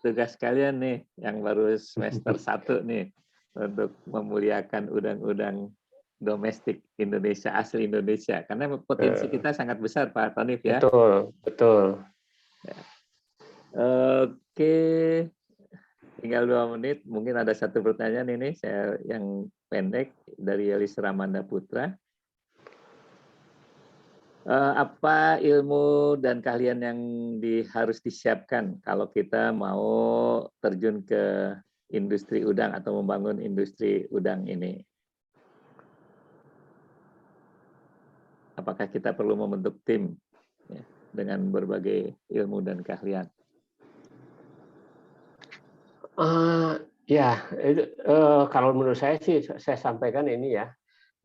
Tugas kalian nih yang baru semester 1 nih untuk memuliakan udang-udang domestik Indonesia, asli Indonesia, karena potensi kita sangat besar Pak Tonif ya. Betul. Ya. Oke. Tinggal 2 menit, mungkin ada satu pertanyaan ini saya yang pendek dari Yelis Ramanda Putra. Apa ilmu dan keahlian yang harus disiapkan kalau kita mau terjun ke industri udang atau membangun industri udang ini? Apakah kita perlu membentuk tim ya, dengan berbagai ilmu dan keahlian? Ya, kalau menurut saya sih saya sampaikan ini ya.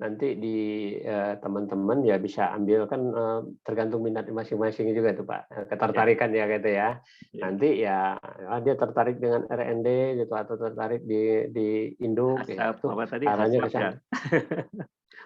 nanti di teman-teman ya bisa ambil kan tergantung minat masing-masing juga tuh Pak, ketertarikan ya gitu ya. Nanti ya dia tertarik dengan R&D gitu atau tertarik di induk Asap, gitu. apa tadi? Arahnya ke Asap, ya. sana.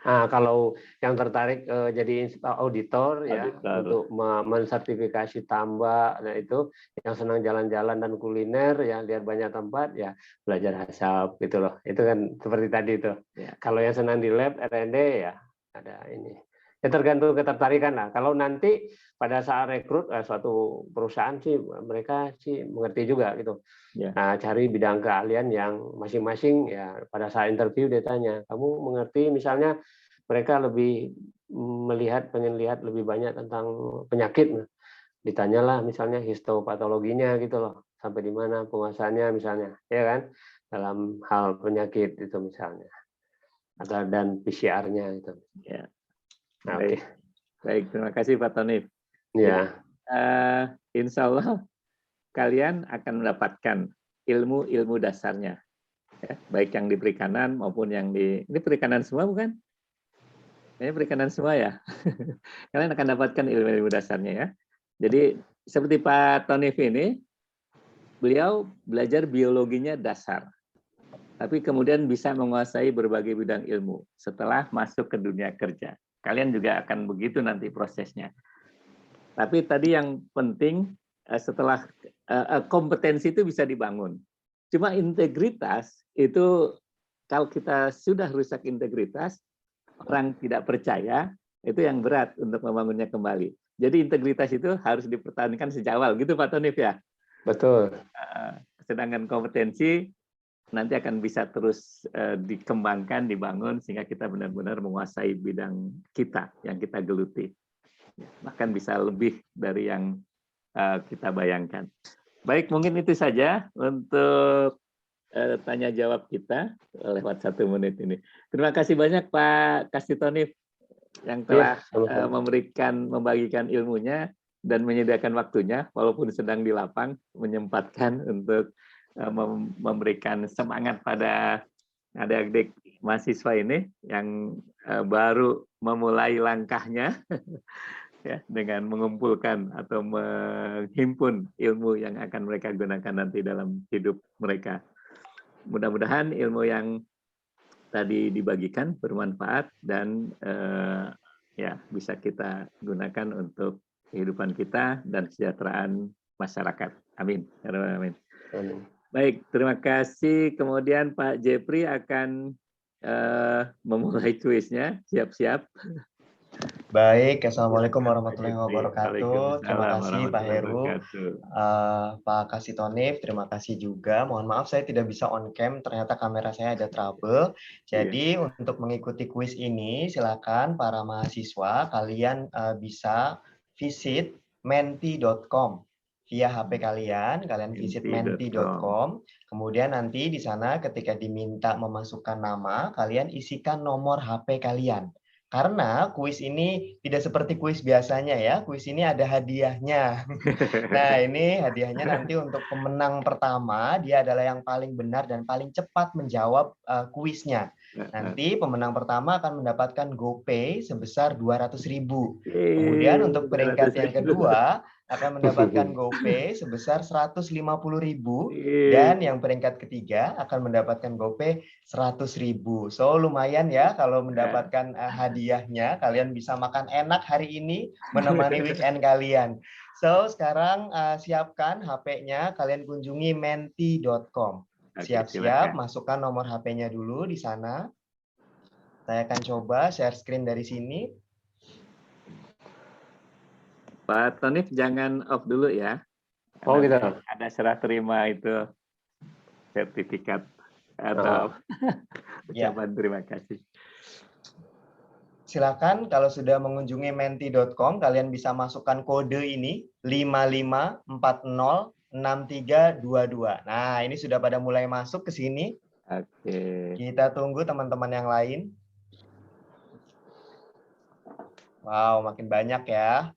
Nah, kalau yang tertarik jadi auditor ya Auditor. untuk mensertifikasi tambak, nah itu yang senang jalan-jalan dan kuliner ya lihat banyak tempat ya belajar asap gitu loh. Itu kan seperti tadi itu. Ya. Kalau yang senang di lab R&D ya ada ini. Ya tergantung ketertarikan lah. Kalau nanti pada saat rekrut suatu perusahaan sih mereka sih mengerti juga gitu. Ya. Nah, cari bidang keahlian yang masing-masing ya pada saat interview dia tanya, kamu mengerti misalnya mereka lebih pengen lihat lebih banyak tentang penyakit. Ditanyalah misalnya histopatologinya gitu loh, sampai di mana penguasaannya misalnya, ya kan? Dalam hal penyakit itu misalnya. Atau dan PCR-nya itu. Ya. Nah, Baik. Baik, terima kasih Pak Tonif. Ya. Insya Allah kalian akan mendapatkan ilmu-ilmu dasarnya, ya, baik yang di perikanan maupun yang ini perikanan semua bukan? Ini perikanan semua ya. Kalian akan dapatkan ilmu-ilmu dasarnya ya. Jadi seperti Pak Tonif ini, beliau belajar biologinya dasar, tapi kemudian bisa menguasai berbagai bidang ilmu setelah masuk ke dunia kerja. Kalian juga akan begitu nanti prosesnya. Tapi tadi yang penting setelah kompetensi itu bisa dibangun. Cuma integritas itu kalau kita sudah rusak integritas, orang tidak percaya, itu yang berat untuk membangunnya kembali. Jadi integritas itu harus dipertahankan sejak awal, gitu Pak Tonif ya? Betul. Sedangkan kompetensi nanti akan bisa terus dikembangkan, dibangun, sehingga kita benar-benar menguasai bidang kita yang kita geluti. Bahkan bisa lebih dari yang kita bayangkan. Baik, mungkin itu saja untuk tanya jawab kita lewat 1 menit ini. Terima kasih banyak Pak Kastitonif yang telah membagikan ilmunya dan menyediakan waktunya walaupun sedang di lapang, menyempatkan untuk memberikan semangat pada adik-adik mahasiswa ini yang baru memulai langkahnya ya, dengan mengumpulkan atau menghimpun ilmu yang akan mereka gunakan nanti dalam hidup mereka. Mudah-mudahan ilmu yang tadi dibagikan bermanfaat dan ya bisa kita gunakan untuk kehidupan kita dan kesejahteraan masyarakat. Amin. Amin. Baik, terima kasih. Kemudian Pak Jepri akan memulai kuisnya. Siap-siap. Baik, Assalamualaikum warahmatullahi wabarakatuh. Terima kasih Pak Heru, Pak Kastitonif, terima kasih juga. Mohon maaf saya tidak bisa on cam, ternyata kamera saya ada trouble. Jadi untuk mengikuti kuis ini, silakan para mahasiswa kalian bisa visit menti.com via HP kalian visit menti.com. Kemudian nanti di sana ketika diminta memasukkan nama, kalian isikan nomor HP kalian. Karena kuis ini tidak seperti kuis biasanya ya, kuis ini ada hadiahnya. Nah ini hadiahnya nanti untuk pemenang pertama, dia adalah yang paling benar dan paling cepat menjawab kuisnya. Nanti pemenang pertama akan mendapatkan GoPay sebesar 200.000. Kemudian untuk peringkat yang kedua akan mendapatkan GoPay sebesar 150.000 dan yang peringkat ketiga akan mendapatkan GoPay 100.000. So lumayan ya kalau mendapatkan hadiahnya, kalian bisa makan enak hari ini menemani weekend kalian. So sekarang siapkan HP-nya, kalian kunjungi menti.com. Siap-siap, masukkan nomor HP-nya dulu di sana. Saya akan coba share screen dari sini. Pak Tonif jangan off dulu ya. Oh gitu. Ada serah terima itu sertifikat atau ucapan terima kasih. Silakan kalau sudah mengunjungi menti.com kalian bisa masukkan kode ini 55406322. Nah, ini sudah pada mulai masuk ke sini. Oke. Kita tunggu teman-teman yang lain. Wow, makin banyak ya.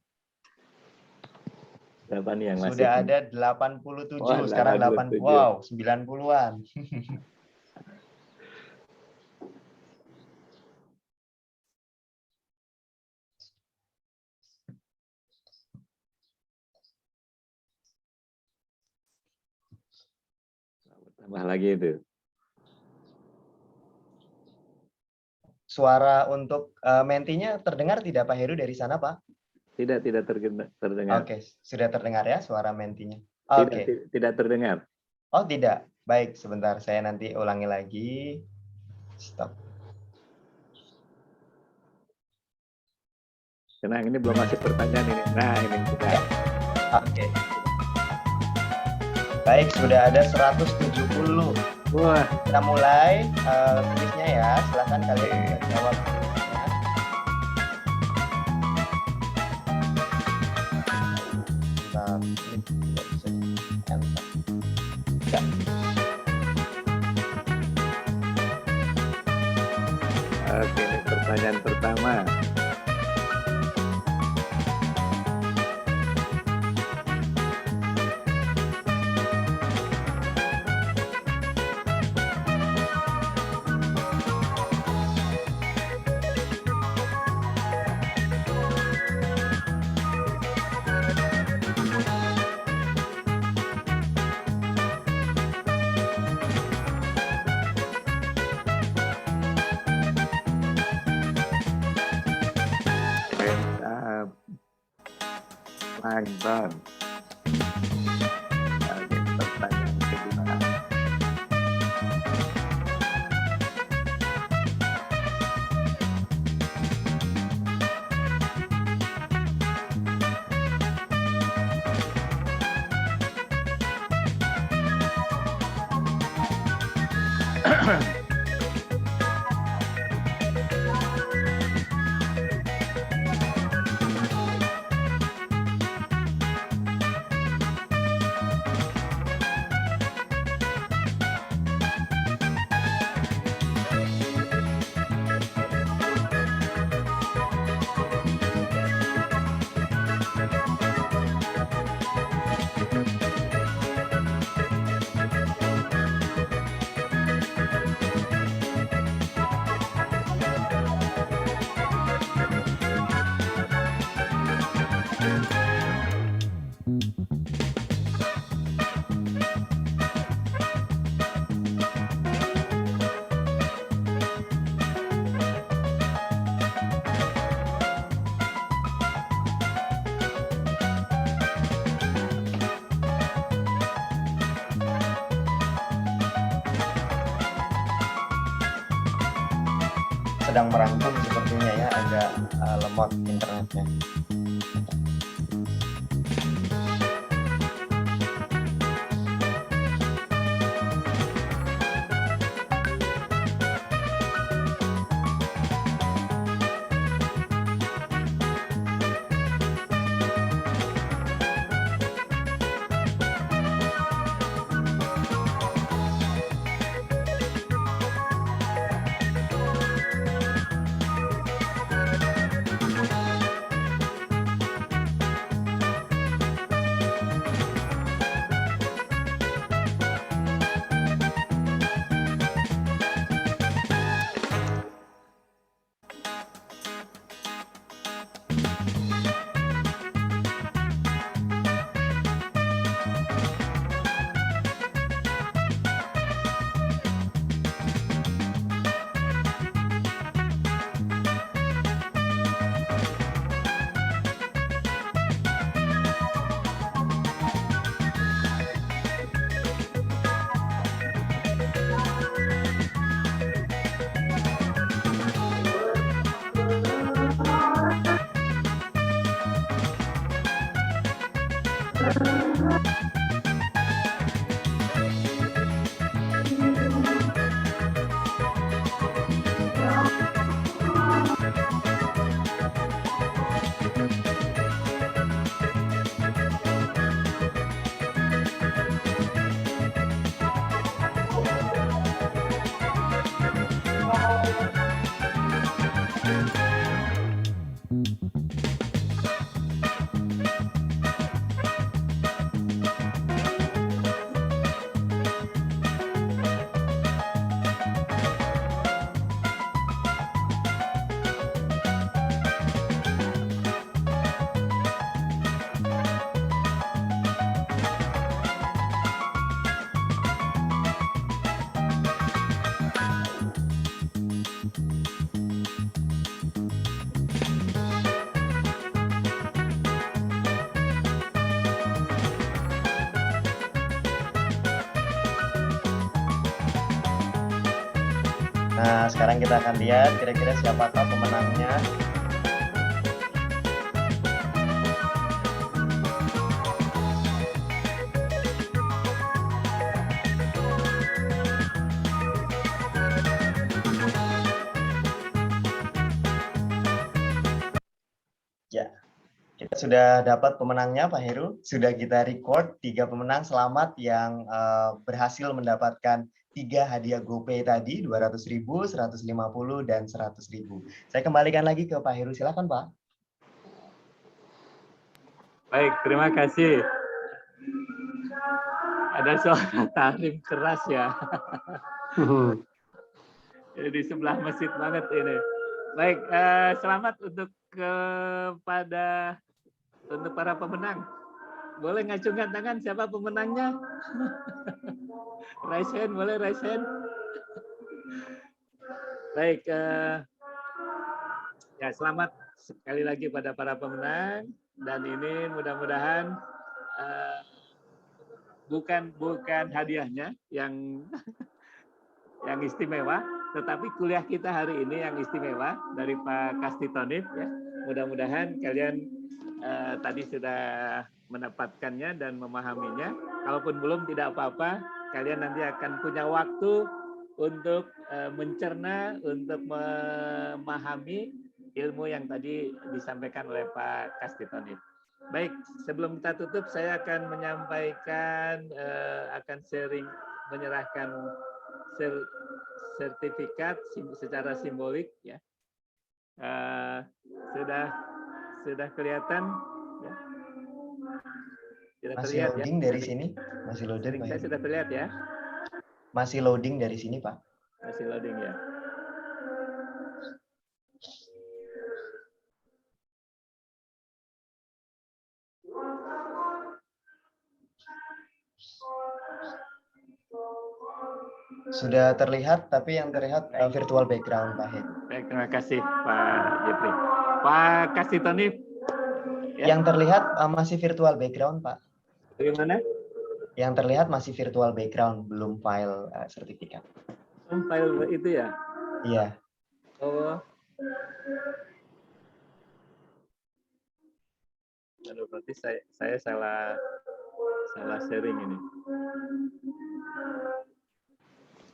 Berapa nih yang sudah masih? Ada 87, sekarang 80. Wow, 90-an. Tambah lagi itu. Suara untuk mentinya terdengar tidak Pak Heru dari sana, Pak? Tidak terdengar. Oke, sudah terdengar ya suara mentinya. Tidak, Oke. tidak terdengar. Oh, tidak. Baik, sebentar saya nanti ulangi lagi. Stop. Tenang, ini belum masuk pertanyaan ini. Nah, ini sudah. Ya. Oke. Baik, sudah ada 170. Wah, Kita mulai kuisnya ya. Silakan kalian jawab kuisnya. Bentar, ini tidak bisa di-enter. Ya. oke, ini pertanyaan pertama. Plankton. Oke, pertanyaan kedua. Sedang merangkum sepertinya ya, agak lemot internetnya. Nah, sekarang kita akan lihat kira-kira siapakah pemenangnya. Ya, kita sudah dapat pemenangnya, Pak Heru. Sudah kita record 3 pemenang. Selamat yang berhasil mendapatkan 3 hadiah GoPay tadi, 200.000, 150, dan 100.000. Saya kembalikan lagi ke Pak Heru. Silakan, Pak. Baik, terima kasih. Ada suara tahlim keras ya. Di sebelah masjid banget ini. Baik, selamat untuk untuk para pemenang. Boleh ngacungkan tangan siapa pemenangnya? Raise hand, boleh raise hand. Baik, ya selamat sekali lagi pada para pemenang, dan ini mudah-mudahan bukan hadiahnya yang istimewa, tetapi kuliah kita hari ini yang istimewa dari Pak Kastitonif ya. Mudah-mudahan kalian tadi sudah mendapatkannya dan memahaminya. Kalaupun belum, tidak apa-apa, kalian nanti akan punya waktu untuk mencerna, untuk memahami ilmu yang tadi disampaikan oleh Pak Kastitonif. Baik, sebelum kita tutup, saya akan menyampaikan, akan menyerahkan sertifikat secara simbolik ya. Sudah kelihatan ya. Sudah Masih terlihat, loading ya? dari sini. Masih loading, Pak. Saya sudah terlihat ya. Masih loading dari sini, Pak. Masih loading ya. Sudah terlihat, tapi yang terlihat virtual background, Pak Heru. Baik, terima kasih Pak Jepri. Pak Kastitonif. Ya. Yang terlihat masih virtual background, Pak. Bagaimana? Yang terlihat masih virtual background, belum file sertifikat. File itu ya? Iya. Oh. Aduh, berarti saya salah sharing ini.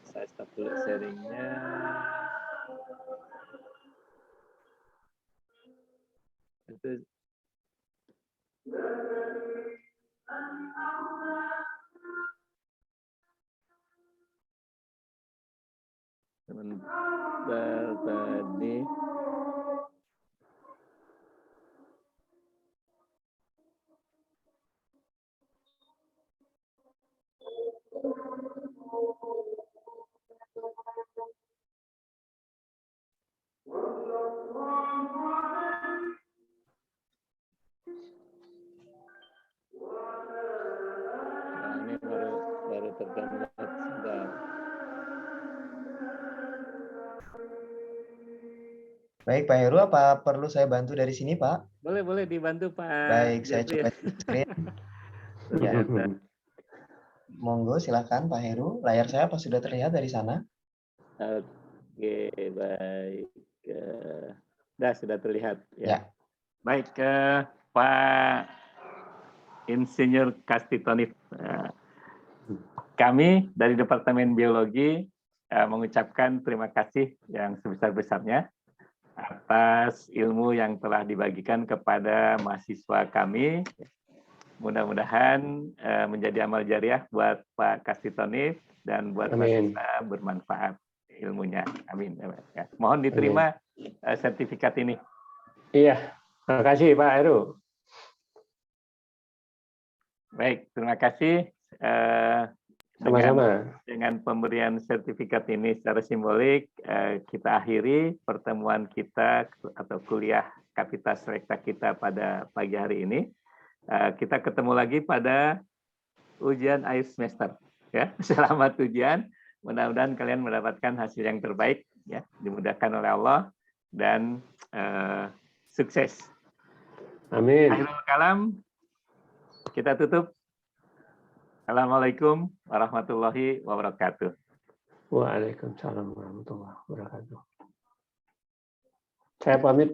Saya stop dulu sharingnya. Itu sebentar tadi. Ini baru terdownload sebentar. Baik, Pak Heru, apa perlu saya bantu dari sini, Pak? Boleh dibantu, Pak. Baik, saya Jepri. coba screen. Ya. Monggo, silakan Pak Heru. Layar saya apa sudah terlihat dari sana? Oke, baik. Sudah terlihat. Ya. Ya. Baik, Pak Insinyur Kastitonif. Kami dari Departemen Biologi mengucapkan terima kasih yang sebesar-besarnya atas ilmu yang telah dibagikan kepada mahasiswa kami. Mudah-mudahan menjadi amal jariah buat Pak Kastitonif dan buat kita bermanfaat ilmunya. Amin. Ya. Mohon diterima sertifikat ini. Iya, terima kasih Pak Heru. Baik, terima kasih. Dengan pemberian sertifikat ini secara simbolik, kita akhiri pertemuan kita atau kuliah Kapitas Rekta kita pada pagi hari ini. Kita ketemu lagi pada ujian akhir semester. Ya, selamat ujian. Mudah-mudahan kalian mendapatkan hasil yang terbaik. Ya, dimudahkan oleh Allah dan sukses. Amin. Akhirul kalam, kita tutup. Assalamualaikum warahmatullahi wabarakatuh. Waalaikumsalam warahmatullahi wabarakatuh. Saya pamit.